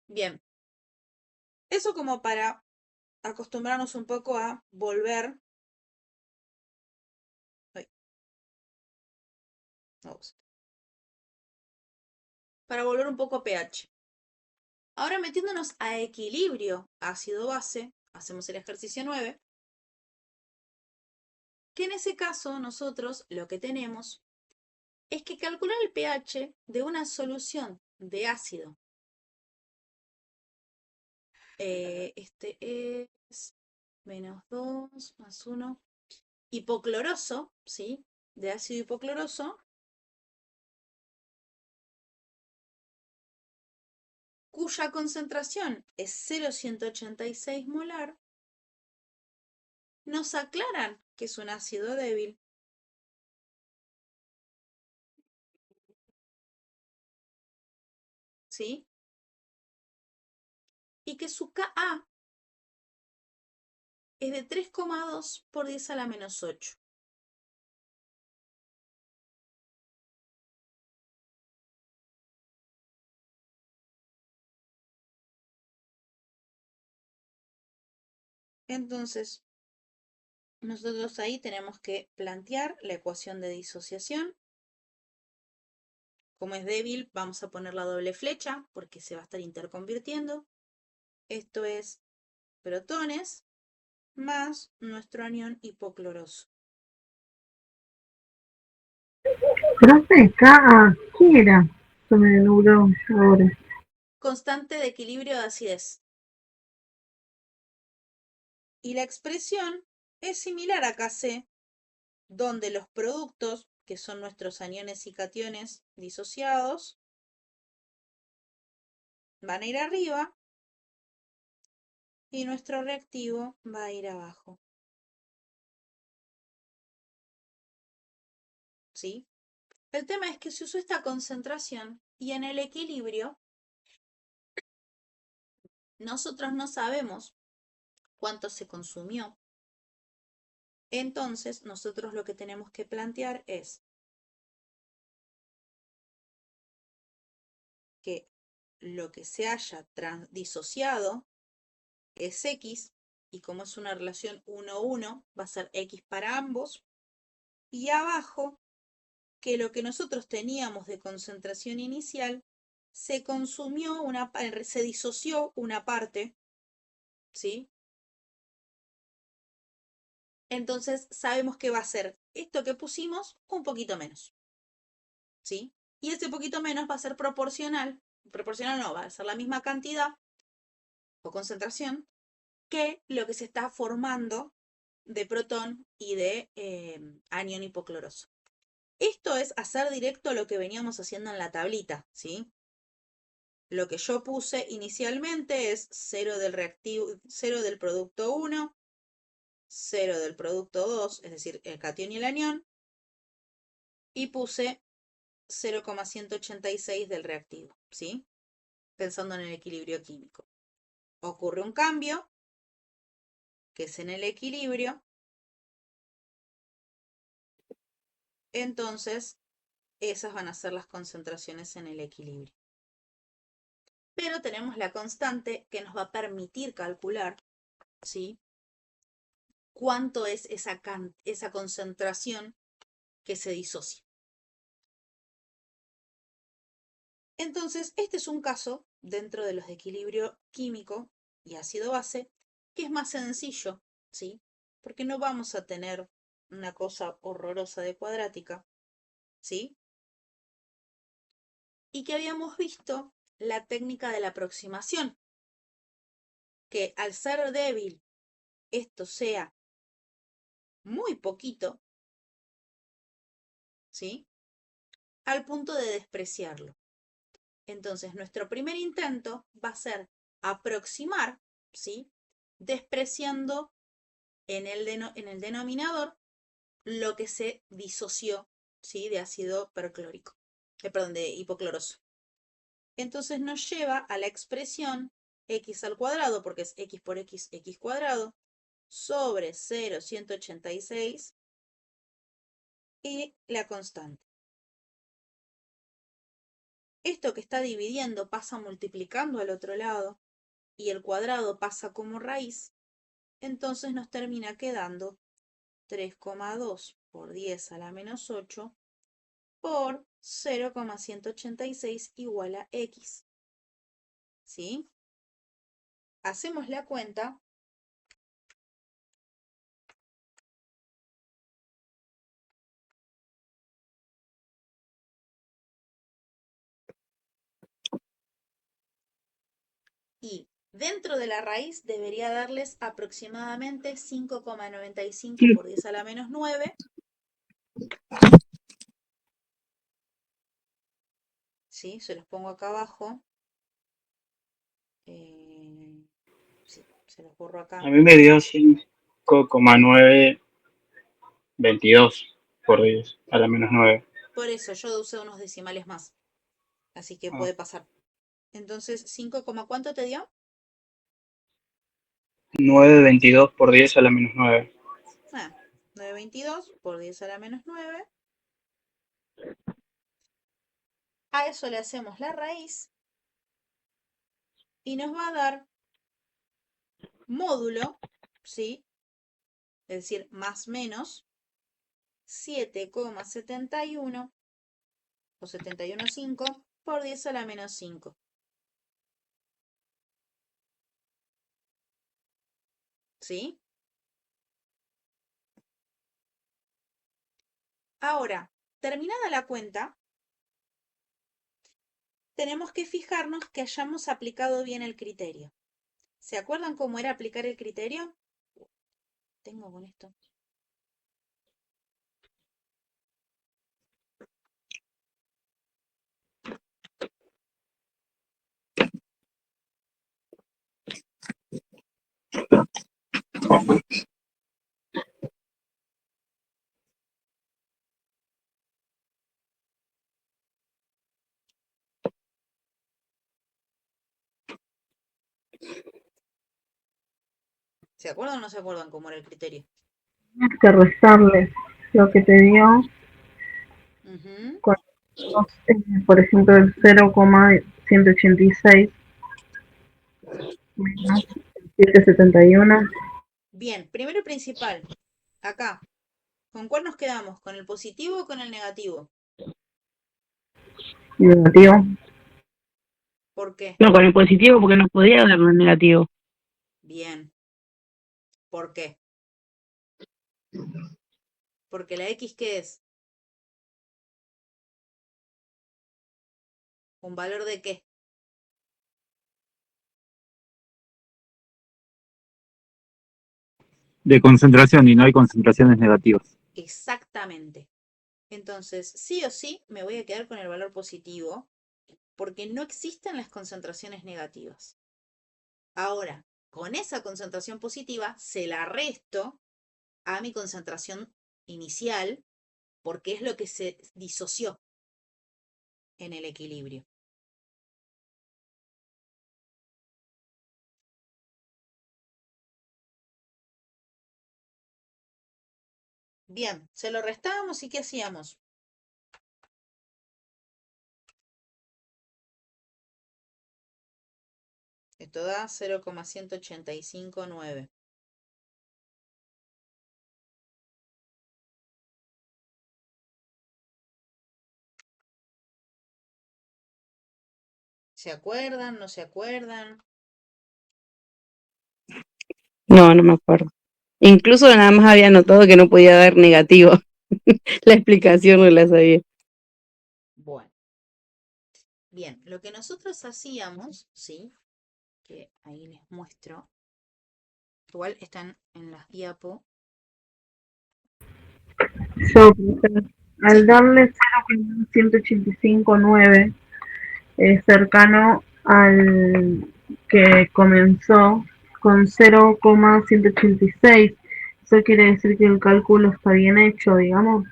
Bien. Eso como para acostumbrarnos un poco a volver. Ay, vamos. Para volver un poco a pH. Ahora metiéndonos a equilibrio ácido-base, hacemos el ejercicio 9, que en ese caso nosotros lo que tenemos es que calcular el pH de una solución de ácido. Este es -2 más 1. Hipocloroso, ¿sí? De ácido hipocloroso, cuya concentración es 0,186 molar, nos aclaran que es un ácido débil. ¿Sí? Y que su Ka es de 3,2 por 10 a la menos 8. Entonces, nosotros ahí tenemos que plantear la ecuación de disociación. Como es débil, vamos a poner la doble flecha porque se va a estar interconvirtiendo. Esto es protones más nuestro anión hipocloroso. Profe, ¿qué era? Se me nubló ahora. Constante de equilibrio de acidez. Y la expresión es similar a Kc, donde los productos, que son nuestros aniones y cationes disociados, van a ir arriba y nuestro reactivo va a ir abajo. ¿Sí? El tema es que se usó esta concentración y en el equilibrio nosotros no sabemos cuánto se consumió. Entonces, nosotros lo que tenemos que plantear es que lo que se haya disociado es X, y como es una relación 1-1, va a ser X para ambos. Y abajo, que lo que nosotros teníamos de concentración inicial se consumió se disoció una parte, ¿sí? Entonces sabemos que va a ser esto que pusimos un poquito menos, ¿sí? Y ese poquito menos va a ser proporcional no, va a ser la misma cantidad o concentración que lo que se está formando de protón y de anión hipocloroso. Esto es hacer directo lo que veníamos haciendo en la tablita, ¿sí? Lo que yo puse inicialmente es 0 del reactivo, 0 del producto 1, 0 del producto 2, es decir, el catión y el anión, y puse 0,186 del reactivo, ¿sí? Pensando en el equilibrio químico. Ocurre un cambio, que es en el equilibrio, entonces esas van a ser las concentraciones en el equilibrio. pero tenemos la constante que nos va a permitir calcular, ¿sí?, cuánto es esa concentración que se disocia. Entonces, este es un caso dentro de los de equilibrio químico y ácido-base que es más sencillo, ¿sí? Porque no vamos a tener una cosa horrorosa de cuadrática, ¿sí? Y que habíamos visto la técnica de la aproximación, que al ser débil esto sea muy poquito, ¿sí?, al punto de despreciarlo. Entonces, nuestro primer intento va a ser aproximar, ¿sí?, despreciando en el denominador lo que se disoció, ¿sí?, de ácido perclórico, de hipocloroso. Entonces nos lleva a la expresión x al cuadrado, porque es x por x, x cuadrado, sobre 0,186 y la constante. Esto que está dividiendo pasa multiplicando al otro lado y el cuadrado pasa como raíz, entonces nos termina quedando 3,2 por 10 a la menos 8 por 0,186 igual a x. ¿Sí? Hacemos la cuenta. Y dentro de la raíz debería darles aproximadamente 5,95 por 10 a la menos 9. ¿Sí? Se los pongo acá abajo. Sí, se los borro acá. A mí me dio 5,922 por 10 a la menos 9. Por eso yo usé unos decimales más. Así que puede pasar. Entonces, 5, ¿cuánto te dio? 922 por 10 a la menos 9. 922 por 10 a la menos 9. A eso le hacemos la raíz. Y nos va a dar módulo, ¿sí? Es decir, más menos 7,71 o 71,5 por 10 a la menos 5. ¿Sí? Ahora, terminada la cuenta, tenemos que fijarnos que hayamos aplicado bien el criterio. ¿Se acuerdan cómo era aplicar el criterio? Tengo con esto. ¿Se acuerdan o no se acuerdan cómo era el criterio? Tienes que restarle lo que te dio, por ejemplo, el 0,186 menos 771. Bien, primero y principal, acá, ¿con cuál nos quedamos? ¿Con el positivo o con el negativo? Negativo. ¿Por qué? No, con el positivo porque no podía dar el negativo. Bien. ¿Por qué? Porque la X, ¿qué es? ¿Un valor de qué? De concentración y no hay concentraciones negativas. Exactamente. Entonces, sí o sí, me voy a quedar con el valor positivo porque no existen las concentraciones negativas. Ahora, con esa concentración positiva se la resto a mi concentración inicial porque es lo que se disoció en el equilibrio. Bien, se lo restábamos y ¿qué hacíamos? Esto da 0,1859. ¿Se acuerdan? ¿No se acuerdan? No, no me acuerdo. Incluso nada más había notado que no podía dar negativo. La explicación no la sabía. Bueno. Bien, lo que nosotros hacíamos, ¿sí? Que ahí les muestro. Igual están en las diapo. Yo, al darle 0,1859 cercano al que comenzó con 0,186, eso quiere decir que el cálculo está bien hecho, digamos.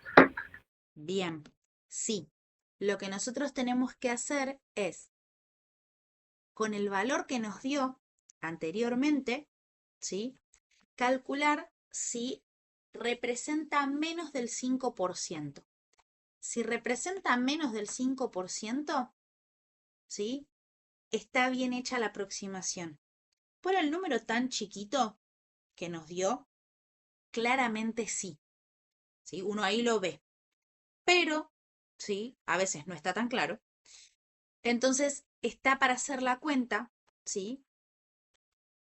Bien, sí. Lo que nosotros tenemos que hacer es, con el valor que nos dio anteriormente, ¿sí? Calcular si representa menos del 5%. Si representa menos del 5%, ¿sí? Está bien hecha la aproximación. Por el número tan chiquito que nos dio, claramente sí. ¿Sí? Uno ahí lo ve. Pero, ¿sí? A veces no está tan claro. Entonces, está para hacer la cuenta, ¿sí?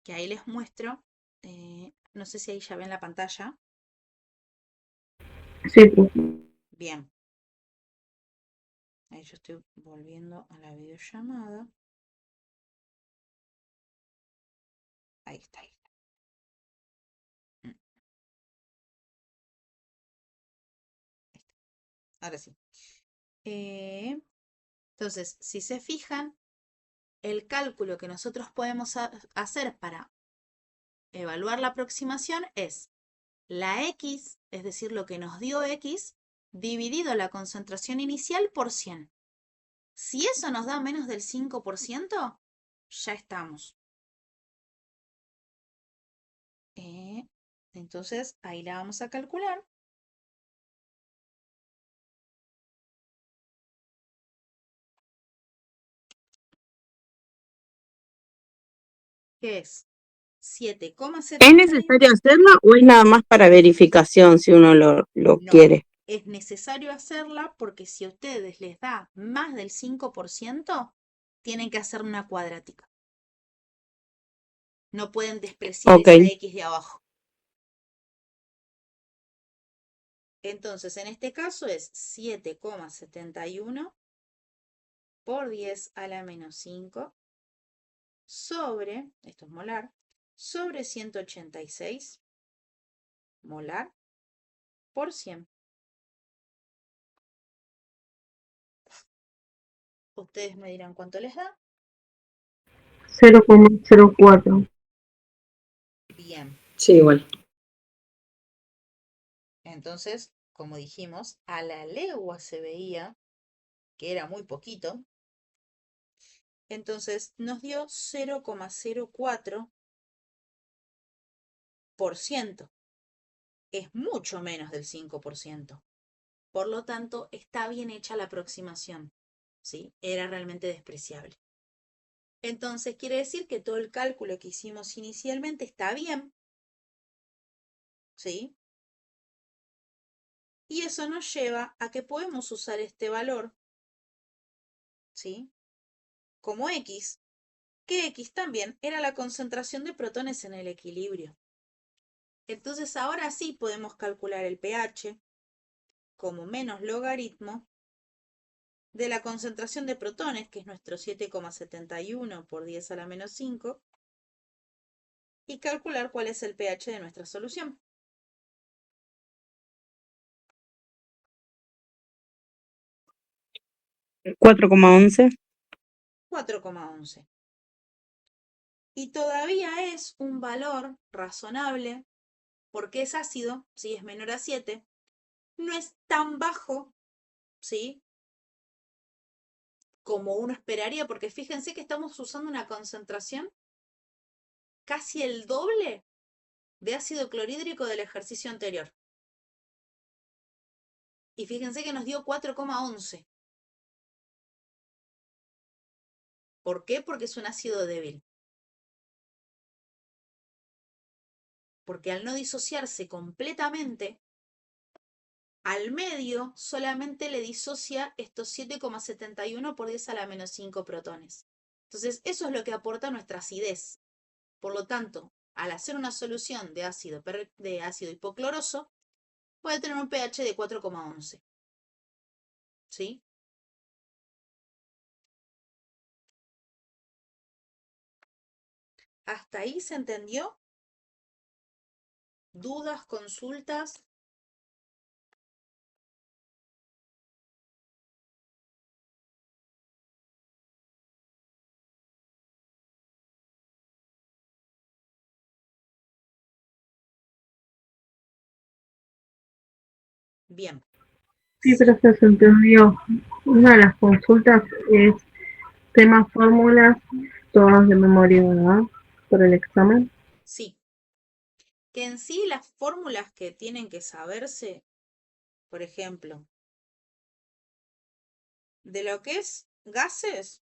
Que ahí les muestro. No sé si ahí ya ven la pantalla. Sí, pues. Bien. Ahí yo estoy volviendo a la videollamada. Ahí está. Ahí está. Ahora sí. Entonces, si se fijan, el cálculo que nosotros podemos hacer para evaluar la aproximación es la X, es decir, lo que nos dio X, dividido la concentración inicial por 100. Si eso nos da menos del 5%, ya estamos. Entonces, ahí la vamos a calcular. Que es ¿Es 7,71. necesario hacerla o es nada más para verificación si uno lo No, quiere? es necesario hacerla porque si a ustedes les da más del 5%, tienen que hacer una cuadrática. No pueden despreciar Ok. esa X de abajo. Entonces, en este caso es 7,71 por 10 a la menos 5 sobre, esto es molar, sobre 186 molar por 100. Ustedes me dirán cuánto les da. 0,04. Bien. Sí, igual. Entonces, como dijimos, a la legua se veía que era muy poquito. Entonces nos dio 0,04%. Es mucho menos del 5%. Por lo tanto, está bien hecha la aproximación. ¿Sí? Era realmente despreciable. Entonces, quiere decir que todo el cálculo que hicimos inicialmente está bien. ¿Sí? Y eso nos lleva a que podemos usar este valor, ¿sí? Como X, que X también era la concentración de protones en el equilibrio. Entonces, ahora sí podemos calcular el pH como menos logaritmo de la concentración de protones, que es nuestro 7,71 por 10 a la menos 5, y calcular cuál es el pH de nuestra solución. ¿4,11? 4,11. Y todavía es un valor razonable, porque es ácido, ¿sí? Es menor a 7, no es tan bajo, ¿sí? Como uno esperaría, porque fíjense que estamos usando una concentración casi el doble de ácido clorhídrico del ejercicio anterior. Y fíjense que nos dio 4,11. ¿Por qué? Porque es un ácido débil. Porque al no disociarse completamente, al medio solamente le disocia estos 7,71 por 10 a la menos 5 protones. Entonces, eso es lo que aporta nuestra acidez. Por lo tanto, al hacer una solución de ácido hipocloroso, puede tener un pH de 4,11. ¿Sí? ¿Hasta ahí se entendió? ¿Dudas, consultas? Bien. Sí, pero se entendió. Una de las consultas es tema fórmulas, todas de memoria, ¿verdad? Por el examen. Sí. Que en sí las fórmulas que tienen que saberse, por ejemplo, de lo que es gases,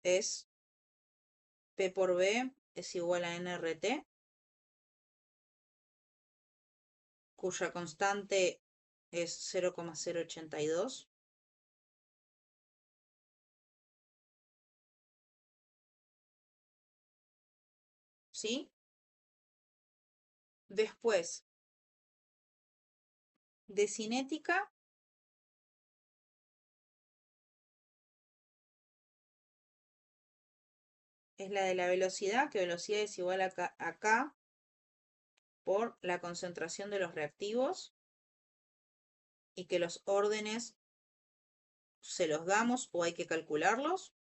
es P por B es igual a nRT, cuya constante es 0,082. ¿Sí? Después, de cinética, es la de la velocidad, que velocidad es igual a K por la concentración de los reactivos y que los órdenes se los damos o hay que calcularlos.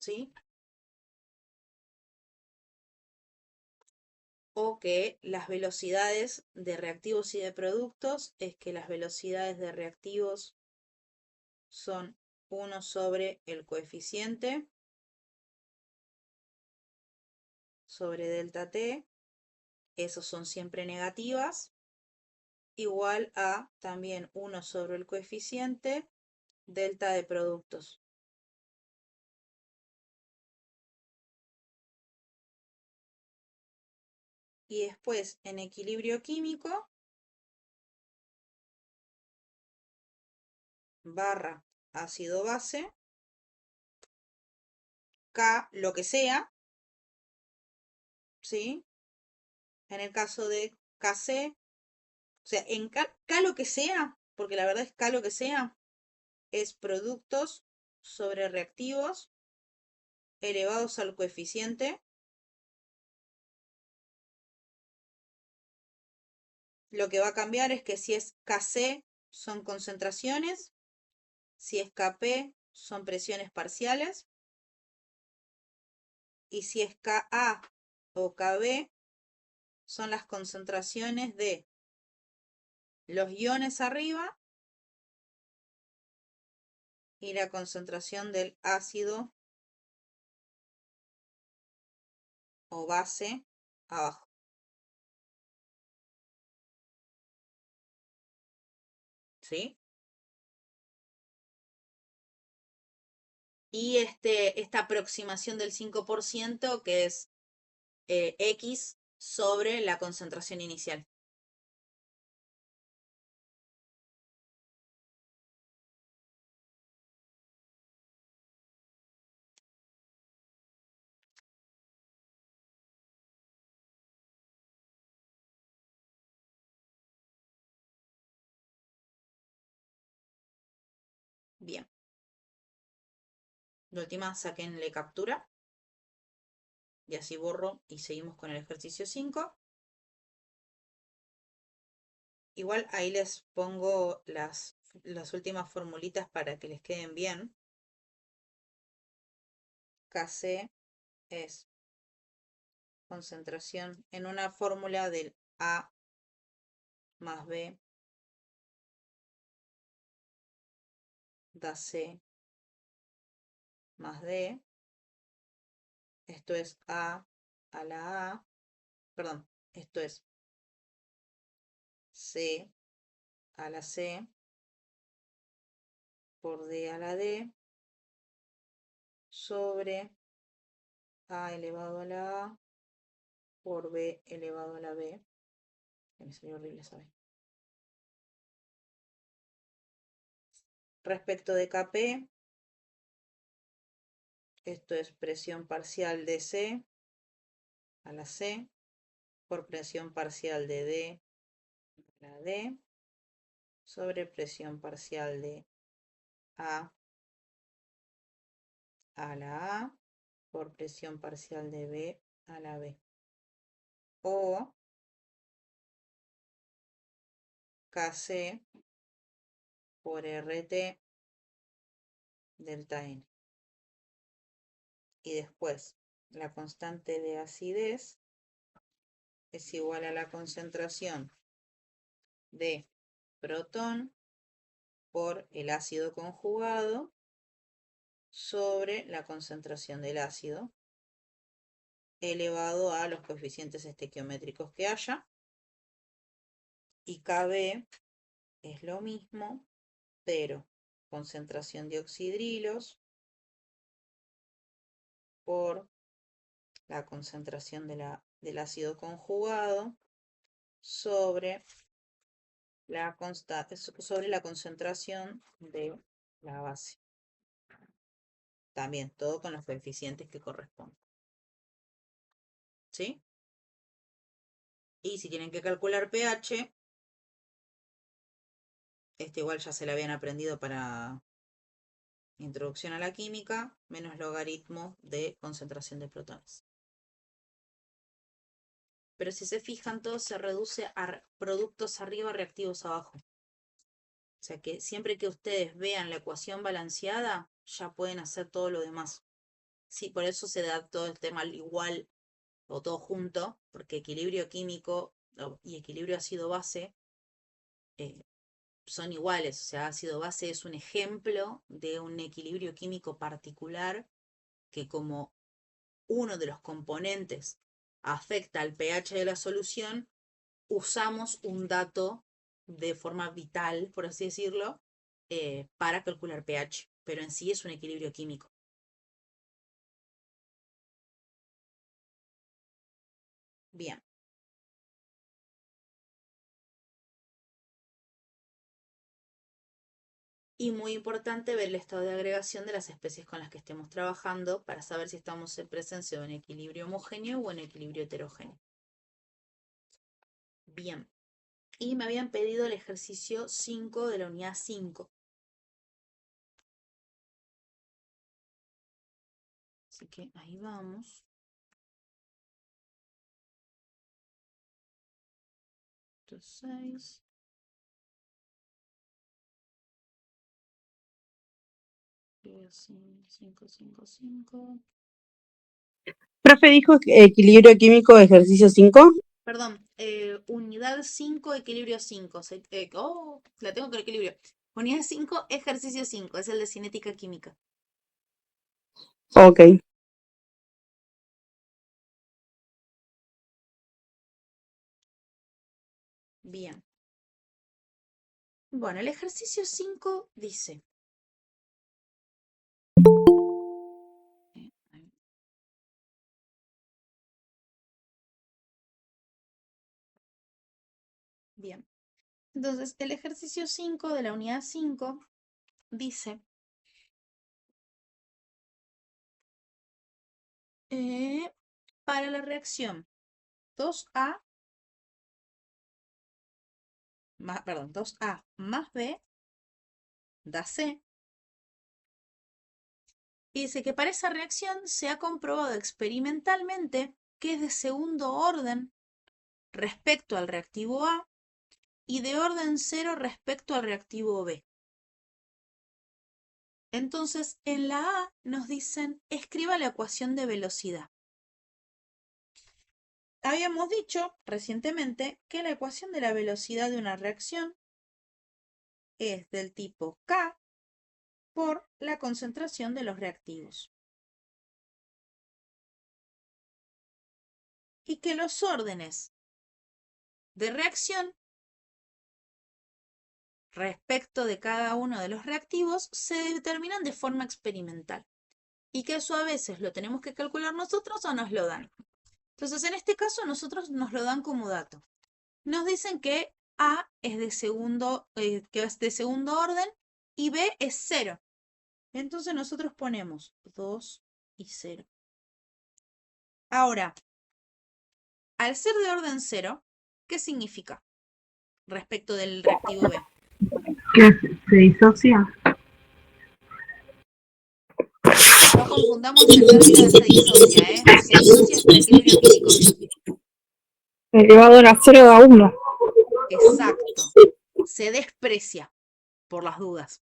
¿Sí? O que las velocidades de reactivos y de productos es que las velocidades de reactivos son 1 sobre el coeficiente sobre delta T, esos son siempre negativas, igual a también 1 sobre el coeficiente delta de productos. Y después en equilibrio químico, barra ácido base, K lo que sea, ¿sí? En el caso de KC, o sea, en K lo que sea, porque la verdad es K lo que sea, es productos sobre reactivos elevados al coeficiente. Lo que va a cambiar es que si es Kc son concentraciones, si es Kp son presiones parciales y si es Ka o Kb son las concentraciones de los iones arriba y la concentración del ácido o base abajo. ¿Sí? Y esta aproximación del 5% que es X sobre la concentración inicial. Bien. De última, saquenle captura. Y así borro y seguimos con el ejercicio 5. Igual ahí les pongo las últimas formulitas para que les queden bien. Kc es concentración en una fórmula del A más B da C más D. Esto es A a la A. Perdón, esto es C a la C por D a la D sobre A elevado a la A por B elevado a la B. Que me salió horrible esa B. Respecto de KP, esto es presión parcial de C a la C por presión parcial de D a la D sobre presión parcial de A la A por presión parcial de B a la B. O Kc por RT delta N. Y después la constante de acidez es igual a la concentración de protón por el ácido conjugado sobre la concentración del ácido elevado a los coeficientes estequiométricos que haya. Y Kb es lo mismo, pero concentración de oxidrilos por la concentración del ácido conjugado sobre la concentración de la base. También todo con los coeficientes que corresponden. ¿Sí? Y si tienen que calcular pH, este igual ya se lo habían aprendido para introducción a la química, menos logaritmo de concentración de protones. Pero si se fijan, todo se reduce a productos arriba, reactivos abajo. O sea que siempre que ustedes vean la ecuación balanceada, ya pueden hacer todo lo demás. Sí, por eso se da todo el tema al igual o todo junto, porque equilibrio químico y equilibrio ácido-base son iguales. O sea, ácido-base es un ejemplo de un equilibrio químico particular que como uno de los componentes afecta al pH de la solución, usamos un dato de forma vital, por así decirlo, para calcular pH, pero en sí es un equilibrio químico. Bien. Y muy importante ver el estado de agregación de las especies con las que estemos trabajando para saber si estamos en presencia de un equilibrio homogéneo o en equilibrio heterogéneo. Bien. Y me habían pedido el ejercicio 5 de la unidad 5. Así que ahí vamos. Entonces, 6. Y así, 5, 5, 5. Profe dijo equilibrio químico, ejercicio 5. Perdón, unidad 5, equilibrio 5. La tengo con equilibrio. Unidad 5, ejercicio 5. Es el de cinética química. Ok. Bien. Bueno, el ejercicio 5 dice. Bien. Entonces, el ejercicio 5 de la unidad 5 dice. Para la reacción 2A más B da C. Y dice que para esa reacción se ha comprobado experimentalmente que es de segundo orden respecto al reactivo A y de orden 0 respecto al reactivo B. Entonces, en la A nos dicen, escriba la ecuación de velocidad. Habíamos dicho recientemente que la ecuación de la velocidad de una reacción es del tipo K por la concentración de los reactivos. Y que los órdenes de reacción respecto de cada uno de los reactivos se determinan de forma experimental. Y que eso a veces lo tenemos que calcular nosotros o nos lo dan. Entonces, en este caso, nosotros nos lo dan como dato. Nos dicen que A es de segundo orden y B es 0. Entonces nosotros ponemos 2 y 0. Ahora, al ser de orden 0, ¿qué significa respecto del reactivo B? ¿Qué se disocia? No confundamos el término de se disocia, ¿eh? Se disocia es por equilibrio químico. Elevado a 0 da 1. Exacto. Se desprecia, por las dudas.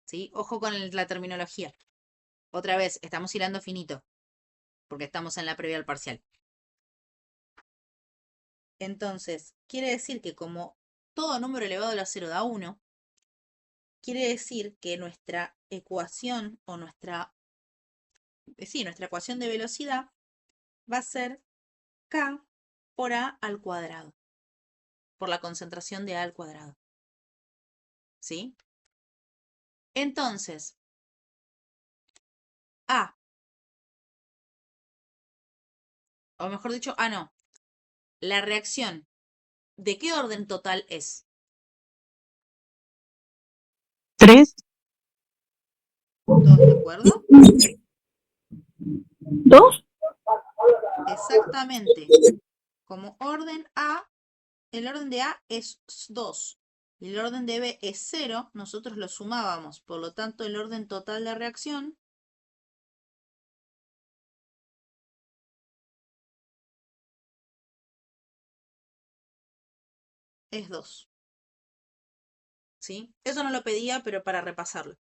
¿Sí? Ojo con la terminología. Otra vez, estamos hilando finito, porque estamos en la previa al parcial. Entonces, quiere decir que como todo número elevado a la 0 da 1, quiere decir que nuestra ecuación o nuestra ecuación de velocidad va a ser K por A al cuadrado, por la concentración de A al cuadrado. ¿Sí? Entonces, A, o mejor dicho, no. La reacción, ¿de qué orden total es? 3. ¿Todos de acuerdo? 2. Exactamente. Como orden A, el orden de A es 2 y el orden de B es 0, nosotros lo sumábamos. Por lo tanto, el orden total de reacción es 2. ¿Sí? Eso no lo pedía, pero para repasarlo.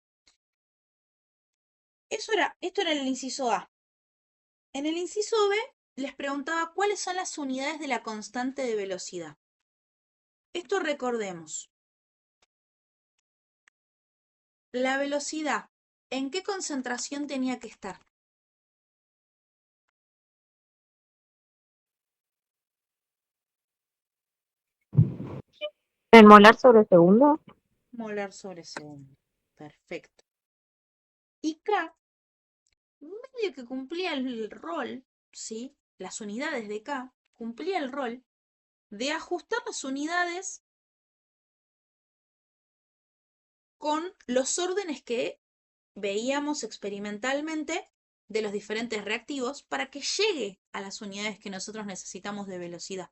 Esto era el inciso A. En el inciso B les preguntaba cuáles son las unidades de la constante de velocidad. Esto recordemos. La velocidad, ¿en qué concentración tenía que estar? ¿En molar sobre segundo? Molar sobre segundo. Perfecto. Y K, medio que cumplía el rol, ¿sí? Las unidades de K, cumplía el rol de ajustar las unidades con los órdenes que veíamos experimentalmente de los diferentes reactivos para que llegue a las unidades que nosotros necesitamos de velocidad.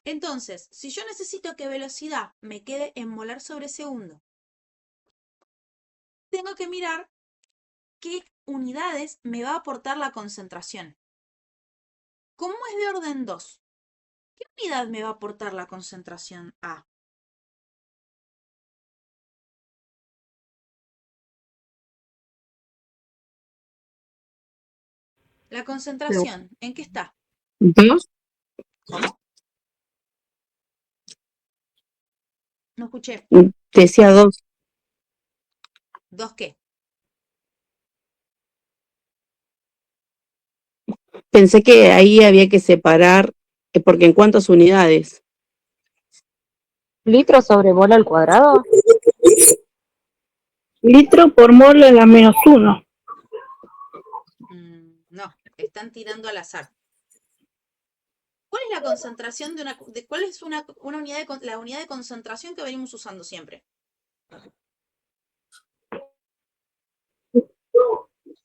Entonces, si yo necesito que velocidad me quede en molar sobre segundo, tengo que mirar qué unidades me va a aportar la concentración. Como es de orden 2, ¿qué unidad me va a aportar la concentración A? La concentración, ¿en qué está? 2. ¿Cómo? No escuché. Decía 2. ¿2 qué? Pensé que ahí había que separar, porque en cuántas unidades. ¿Litro sobre mol al cuadrado? Litro por mol a la -1. No, están tirando al azar. ¿Cuál es la concentración cuál es una unidad la unidad de concentración que venimos usando siempre?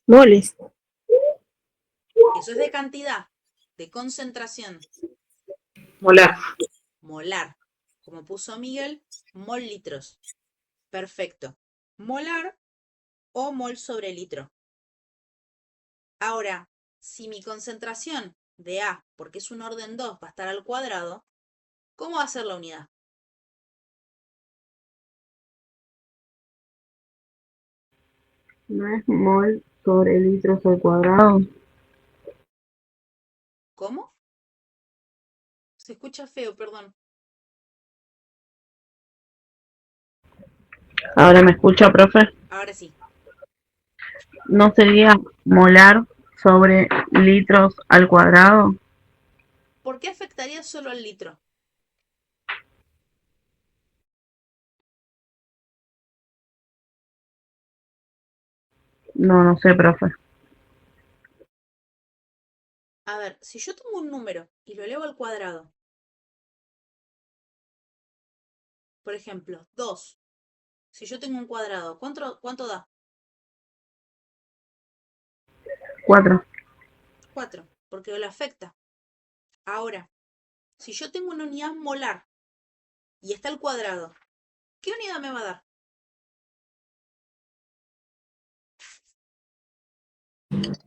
Moles. Eso es de cantidad, de concentración. Molar. Molar. Como puso Miguel, mol litros. Perfecto. Molar o mol sobre litro. Ahora, si mi concentración de A, porque es un orden 2, va a estar al cuadrado, ¿cómo va a ser la unidad? ¿No es mol sobre litros al cuadrado? ¿Cómo? Se escucha feo, perdón. ¿Ahora me escucha, profe? Ahora sí. ¿No sería molar sobre litros al cuadrado? ¿Por qué afectaría solo al litro? No, no sé, profe. A ver, si yo tengo un número y lo elevo al cuadrado, por ejemplo, 2. Si yo tengo un cuadrado, ¿cuánto da? 4. 4, porque lo afecta. Ahora, si yo tengo una unidad molar y está al cuadrado, ¿qué unidad me va a dar?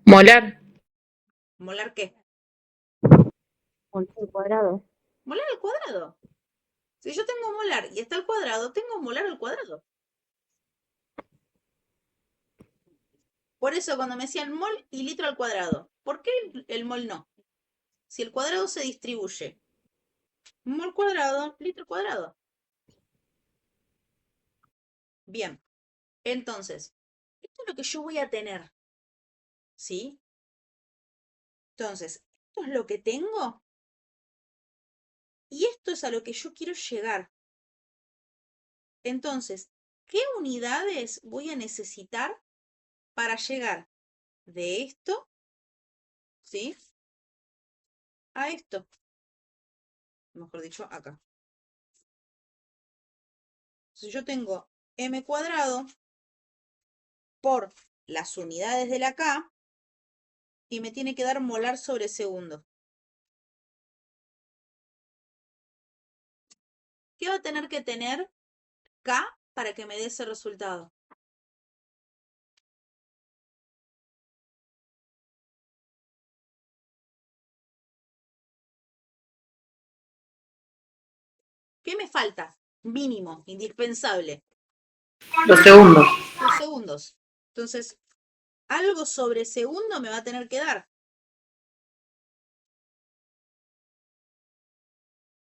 Molar. ¿Molar qué? Molar al cuadrado. Molar al cuadrado. Si yo tengo molar y está al cuadrado, tengo molar al cuadrado. Por eso cuando me decían mol y litro al cuadrado, ¿por qué el mol no? Si el cuadrado se distribuye, mol cuadrado, litro cuadrado. Bien, entonces, esto es lo que yo voy a tener, ¿sí? Entonces, esto es lo que tengo y esto es a lo que yo quiero llegar. Entonces, ¿qué unidades voy a necesitar para llegar de esto, ¿sí? A esto. Mejor dicho, acá. Si yo tengo m cuadrado por las unidades de la K y me tiene que dar molar sobre segundo. ¿Qué va a tener que tener K para que me dé ese resultado? ¿Qué me falta? Mínimo, indispensable. Los segundos. Los segundos. Entonces, algo sobre segundo me va a tener que dar.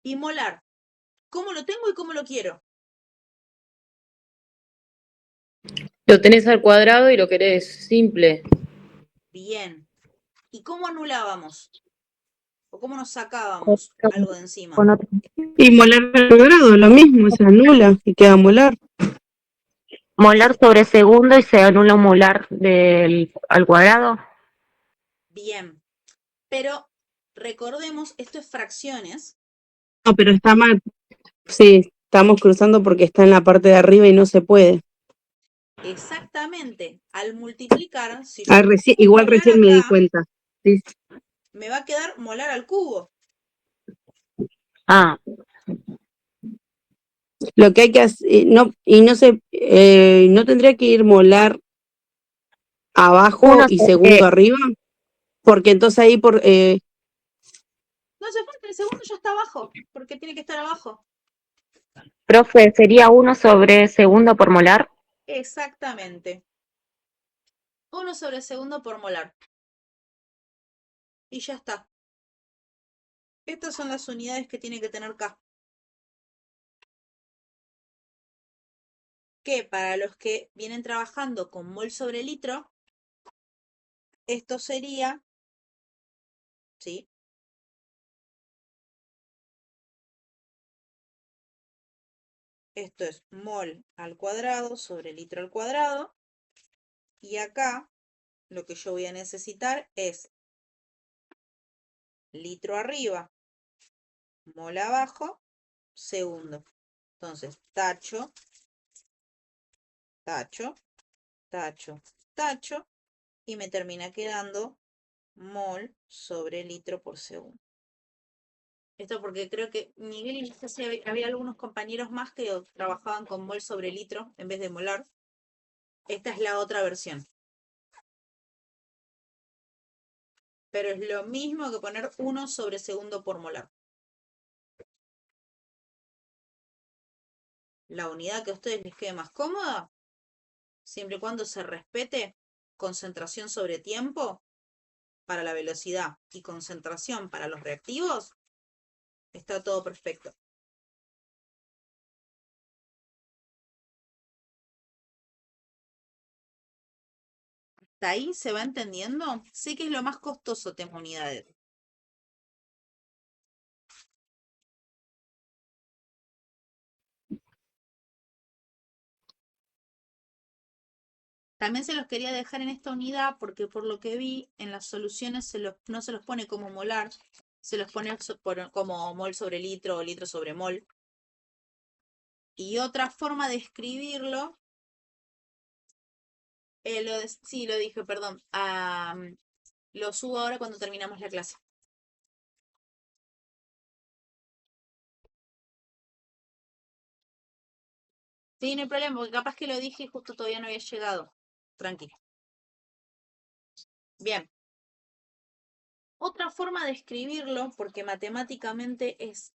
Y molar. ¿Cómo lo tengo y cómo lo quiero? Lo tenés al cuadrado y lo querés simple. Bien. ¿Y cómo anulábamos? ¿O cómo nos Con, sacábamos algo de encima? con otro. Y molar al cuadrado, lo mismo, se anula y queda molar. Molar sobre segundo y se anula un molar al cuadrado. Bien. Pero recordemos, esto es fracciones. No, pero está mal. Sí, estamos cruzando porque está en la parte de arriba y no se puede. Exactamente. Al multiplicar, si Ah, yo pongo igual molar recién me di acá, cuenta. Sí. me va a quedar molar al cubo. Ah, Lo que hay que hacer, no, y no se, no tendría que ir molar abajo uno y sobre, segundo arriba, porque entonces ahí No hace falta, el segundo ya está abajo, porque tiene que estar abajo. profe, sería 1/2 por molar. Exactamente. 1/2 por molar. Y ya está. Estas son las unidades que tiene que tener K. Que para los que vienen trabajando con mol sobre litro, esto sería, ¿sí? Esto es mol al cuadrado sobre litro al cuadrado. Y acá lo que yo voy a necesitar es litro arriba, mol abajo, segundo. Entonces, tacho, tacho, tacho, tacho. Y me termina quedando mol sobre litro por segundo. Esto porque creo que Miguel y no sé si había algunos compañeros más que trabajaban con mol sobre litro en vez de molar. Esta es la otra versión. Pero es lo mismo que poner 1/2 por molar. La unidad que a ustedes les quede más cómoda, siempre y cuando se respete concentración sobre tiempo para la velocidad y concentración para los reactivos, está todo perfecto. ¿Hasta ahí se va entendiendo? Sé que es lo más costoso tema unidades. También se los quería dejar en esta unidad porque por lo que vi en las soluciones no se los pone como molar, se los pone como mol sobre litro o litro sobre mol. Y otra forma de escribirlo, sí, lo dije, perdón, lo subo ahora cuando terminamos la clase. Sí, no hay problema, porque capaz que lo dije y justo todavía no había llegado. Tranquilo. Bien. Otra forma de escribirlo, porque matemáticamente es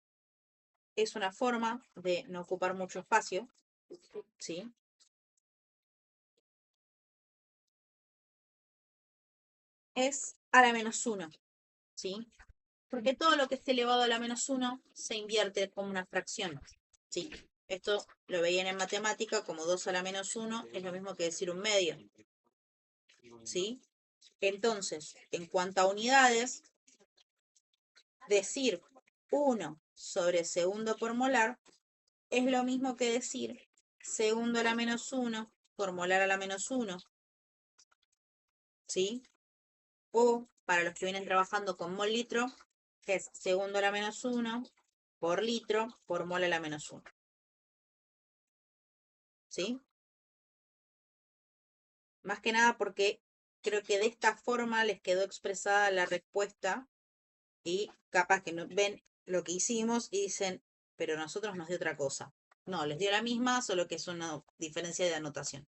una forma de no ocupar mucho espacio, ¿sí? Es a la menos 1, ¿sí? Porque todo lo que esté elevado a la menos 1 se invierte como una fracción, ¿sí? Esto lo veían en matemática como 2 a la menos 1, es lo mismo que decir un medio, ¿sí? Entonces, en cuanto a unidades, decir 1 sobre segundo por molar es lo mismo que decir segundo a la menos 1 por molar a la menos 1, ¿sí? O, para los que vienen trabajando con mol litro, es segundo a la menos 1 por litro por mol a la menos 1. ¿Sí? Más que nada porque creo que de esta forma les quedó expresada la respuesta y capaz que no ven lo que hicimos y dicen, pero nosotros nos dio otra cosa. No, les dio la misma, solo que es una diferencia de anotación.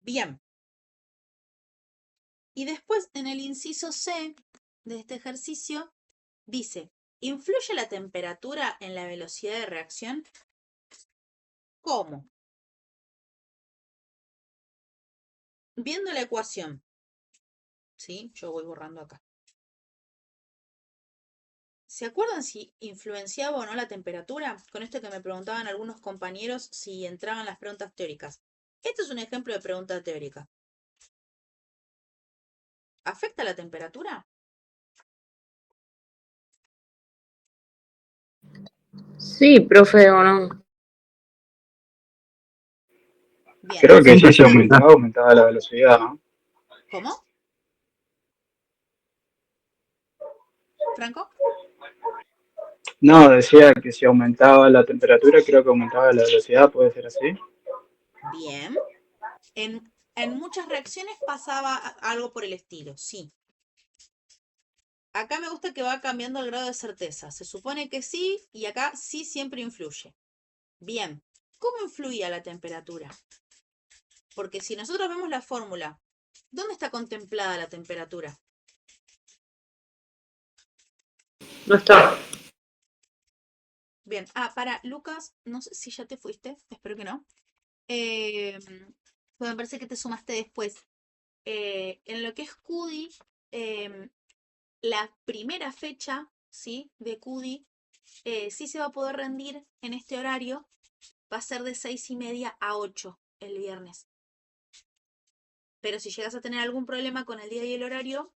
Bien. Y después en el inciso C de este ejercicio dice, ¿influye la temperatura en la velocidad de reacción? ¿Cómo? Viendo la ecuación, ¿sí? Yo voy borrando acá. ¿Se acuerdan si influenciaba o no la temperatura? Con esto que me preguntaban algunos compañeros si entraban las preguntas teóricas. Este es un ejemplo de pregunta teórica. ¿Afecta la temperatura? Sí, profe, o no. Bien. Creo que si se aumentaba la velocidad, ¿no? ¿Cómo? ¿Franco? No, decía que si aumentaba la temperatura, creo que aumentaba la velocidad, ¿puede ser así? Bien. En muchas reacciones pasaba algo por el estilo, sí. Acá me gusta que va cambiando el grado de certeza. Se supone que sí y acá sí siempre influye. Bien, ¿cómo influía la temperatura? Porque si nosotros vemos la fórmula, ¿dónde está contemplada la temperatura? No está. Bien, para Lucas, no sé si ya te fuiste, espero que no. Pues me parece que te sumaste después. En lo que es QDI, la primera fecha, ¿sí? De QDI, sí se va a poder rendir en este horario. Va a ser de 6:30 a 8 el viernes. Pero si llegas a tener algún problema con el día y el horario,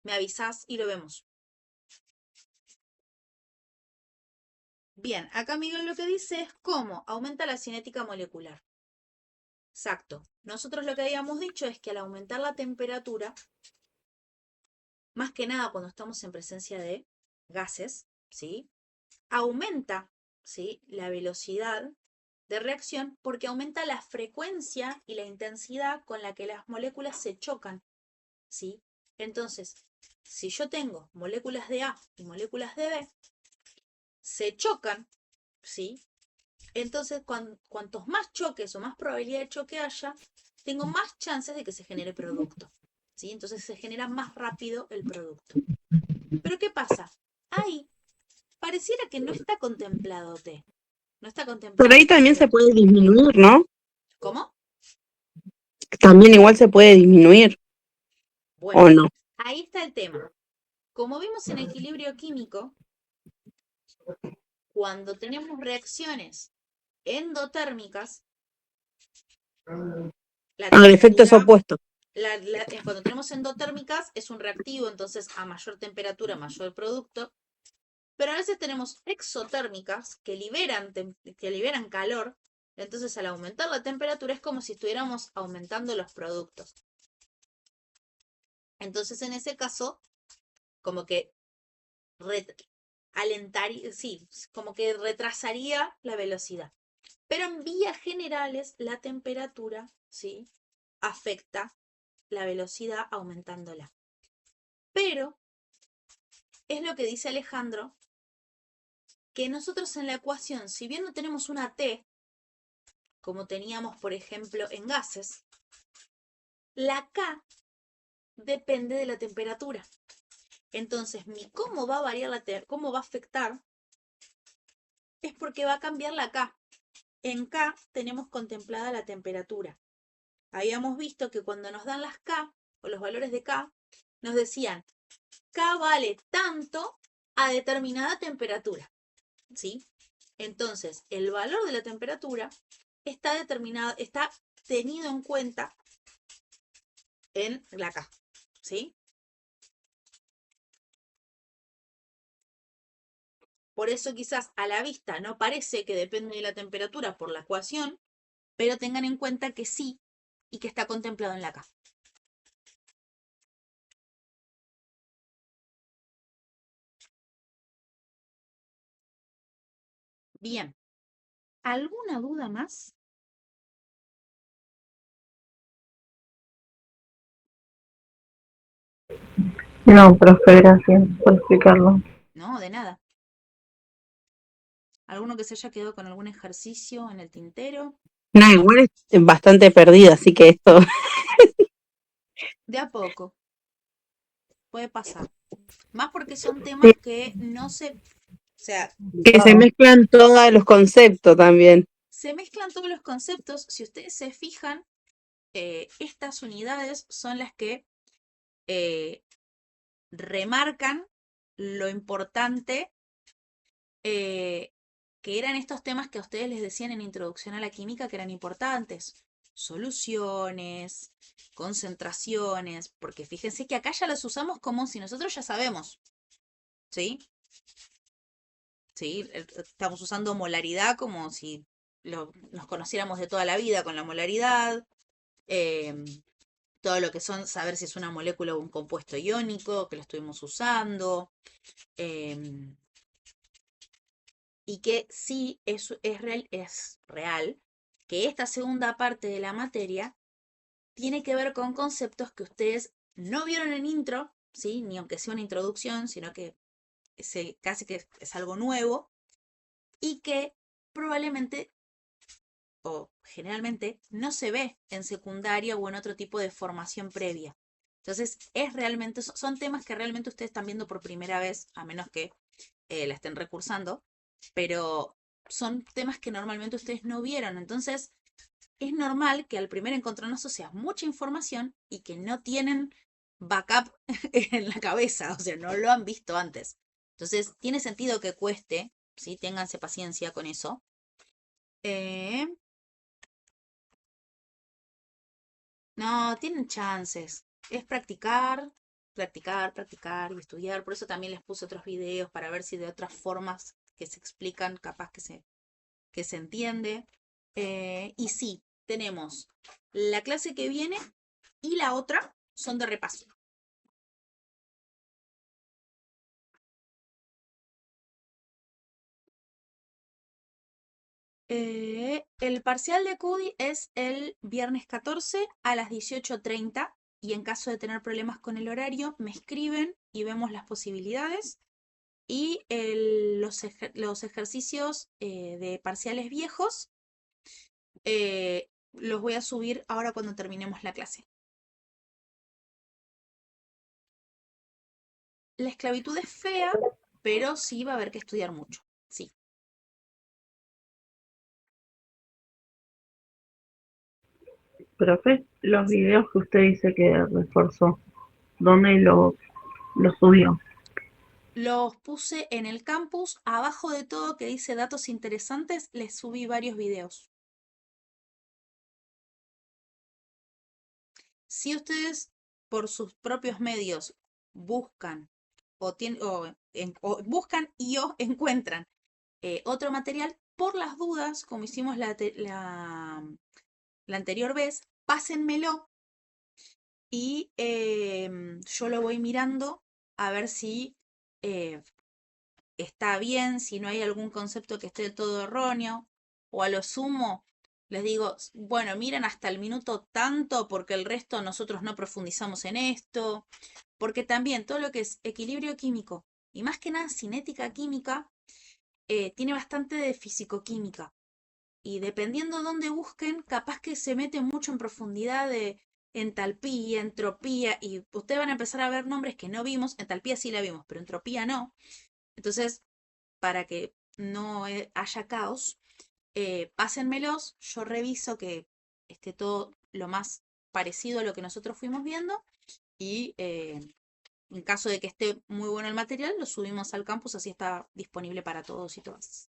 me avisás y lo vemos. Bien, acá Miguel lo que dice es cómo aumenta la cinética molecular. Exacto. Nosotros lo que habíamos dicho es que al aumentar la temperatura, más que nada cuando estamos en presencia de gases, ¿sí? Aumenta, ¿sí? La velocidad de reacción porque aumenta la frecuencia y la intensidad con la que las moléculas se chocan, ¿sí? Entonces, si yo tengo moléculas de A y moléculas de B, se chocan, ¿sí? Entonces, cuantos más choques o más probabilidad de choque haya, tengo más chances de que se genere producto, ¿sí? Entonces se genera más rápido el producto. Pero ¿qué pasa? Ahí pareciera que no está contemplado T. No está contemplado. Pero ahí también se puede disminuir, ¿no? ¿Cómo? También igual se puede disminuir, Bueno, ¿o no? ahí está el tema. Como vimos en equilibrio químico, cuando tenemos reacciones endotérmicas, El efecto es opuesto. cuando tenemos endotérmicas es un reactivo, entonces a mayor temperatura, mayor producto. Pero a veces tenemos exotérmicas que liberan calor. Entonces, al aumentar la temperatura es como si estuviéramos aumentando los productos. Entonces, en ese caso, como que sí, como que retrasaría la velocidad. Pero en vías generales, la temperatura, ¿sí?, afecta la velocidad aumentándola. Pero es lo que dice Alejandro, que nosotros en la ecuación, si bien no tenemos una T, como teníamos, por ejemplo, en gases, la K depende de la temperatura. Entonces, cómo va a variar cómo va a afectar, es porque va a cambiar la K. En K tenemos contemplada la temperatura. Habíamos visto que cuando nos dan las K, o los valores de K, nos decían, K vale tanto a determinada temperatura, ¿sí? Entonces, el valor de la temperatura está tenido en cuenta en la K, ¿sí? Por eso quizás a la vista no parece que depende de la temperatura por la ecuación, pero tengan en cuenta que sí y que está contemplado en la K. Bien. ¿Alguna duda más? No, profe, gracias por explicarlo. No, de nada. ¿Alguno que se haya quedado con algún ejercicio en el tintero? No, igual es bastante perdida, así que esto De a poco. Puede pasar. Más porque son temas que no se... O sea, que se mezclan todos los conceptos también. se mezclan todos los conceptos. Si ustedes se fijan, estas unidades son las que remarcan lo importante que eran estos temas que a ustedes les decían en Introducción a la Química que eran importantes. Soluciones, concentraciones, porque fíjense que acá ya las usamos como si nosotros ya sabemos, ¿sí? ¿Sí? Estamos usando molaridad como si nos conociéramos de toda la vida con la molaridad. Todo lo que son saber si es una molécula o un compuesto iónico, que lo estuvimos usando. Y que sí es real que esta segunda parte de la materia tiene que ver con conceptos que ustedes no vieron en intro, ¿sí? Ni aunque sea una introducción, sino que casi que es algo nuevo y que probablemente o generalmente no se ve en secundaria o en otro tipo de formación previa. Entonces, son temas que realmente ustedes están viendo por primera vez, a menos que la estén recursando, pero son temas que normalmente ustedes no vieron. Entonces, es normal que al primer encontronazo sea mucha información y que no tienen backup en la cabeza, o sea, no lo han visto antes. Entonces, tiene sentido que cueste, ¿sí? Ténganse paciencia con eso. No, tienen chances. Es practicar, practicar, practicar y estudiar. Por eso también les puse otros videos para ver si de otras formas que se explican, capaz que se entiende. Y sí, tenemos la clase que viene y la otra son de repaso. El parcial de CUDI es el viernes 14 a las 18:30 y en caso de tener problemas con el horario me escriben y vemos las posibilidades. Y los ejercicios de parciales viejos los voy a subir ahora cuando terminemos la clase. La esclavitud es fea, pero sí va a haber que estudiar mucho. Sí. Profe, los videos que usted dice que reforzó, ¿dónde los subió? Los puse en el campus. Abajo de todo que dice datos interesantes, les subí varios videos. Si ustedes por sus propios medios buscan o o buscan y o encuentran otro material, por las dudas, como hicimos la anterior vez, pásenmelo y yo lo voy mirando a ver si está bien, si no hay algún concepto que esté del todo erróneo, o a lo sumo les digo, bueno, miren hasta el minuto tanto porque el resto nosotros no profundizamos en esto, porque también todo lo que es equilibrio químico y más que nada cinética química tiene bastante de fisicoquímica. Y dependiendo dónde busquen, capaz que se mete mucho en profundidad de entalpía, entropía, y ustedes van a empezar a ver nombres que no vimos. Entalpía sí la vimos, pero entropía no. Entonces, para que no haya caos, pásenmelos, yo reviso que esté todo lo más parecido a lo que nosotros fuimos viendo y en caso de que esté muy bueno el material, lo subimos al campus, así está disponible para todos y todas.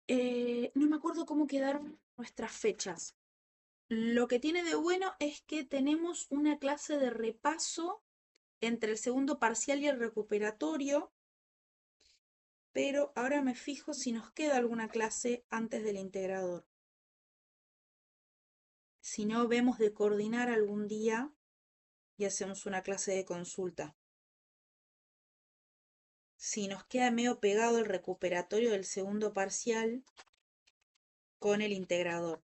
No me acuerdo cómo quedaron nuestras fechas. Lo que tiene de bueno es que tenemos una clase de repaso entre el segundo parcial y el recuperatorio, pero ahora me fijo si nos queda alguna clase antes del integrador. Si no, vemos de coordinar algún día y hacemos una clase de consulta. Si nos queda medio pegado el recuperatorio del segundo parcial con el integrador.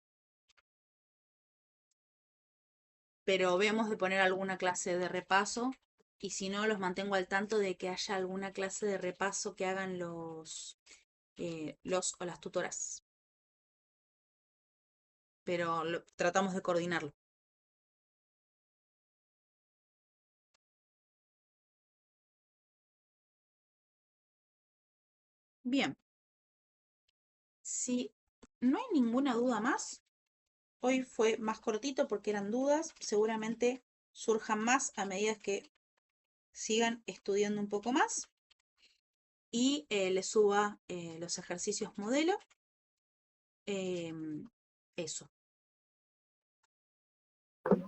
Pero vemos de poner alguna clase de repaso y si no, los mantengo al tanto de que haya alguna clase de repaso que hagan los o las tutoras. Pero tratamos de coordinarlo. Bien. Si no hay ninguna duda más, hoy fue más cortito porque eran dudas. Seguramente surjan más a medida que sigan estudiando un poco más. Y les suba los ejercicios modelo. Eso.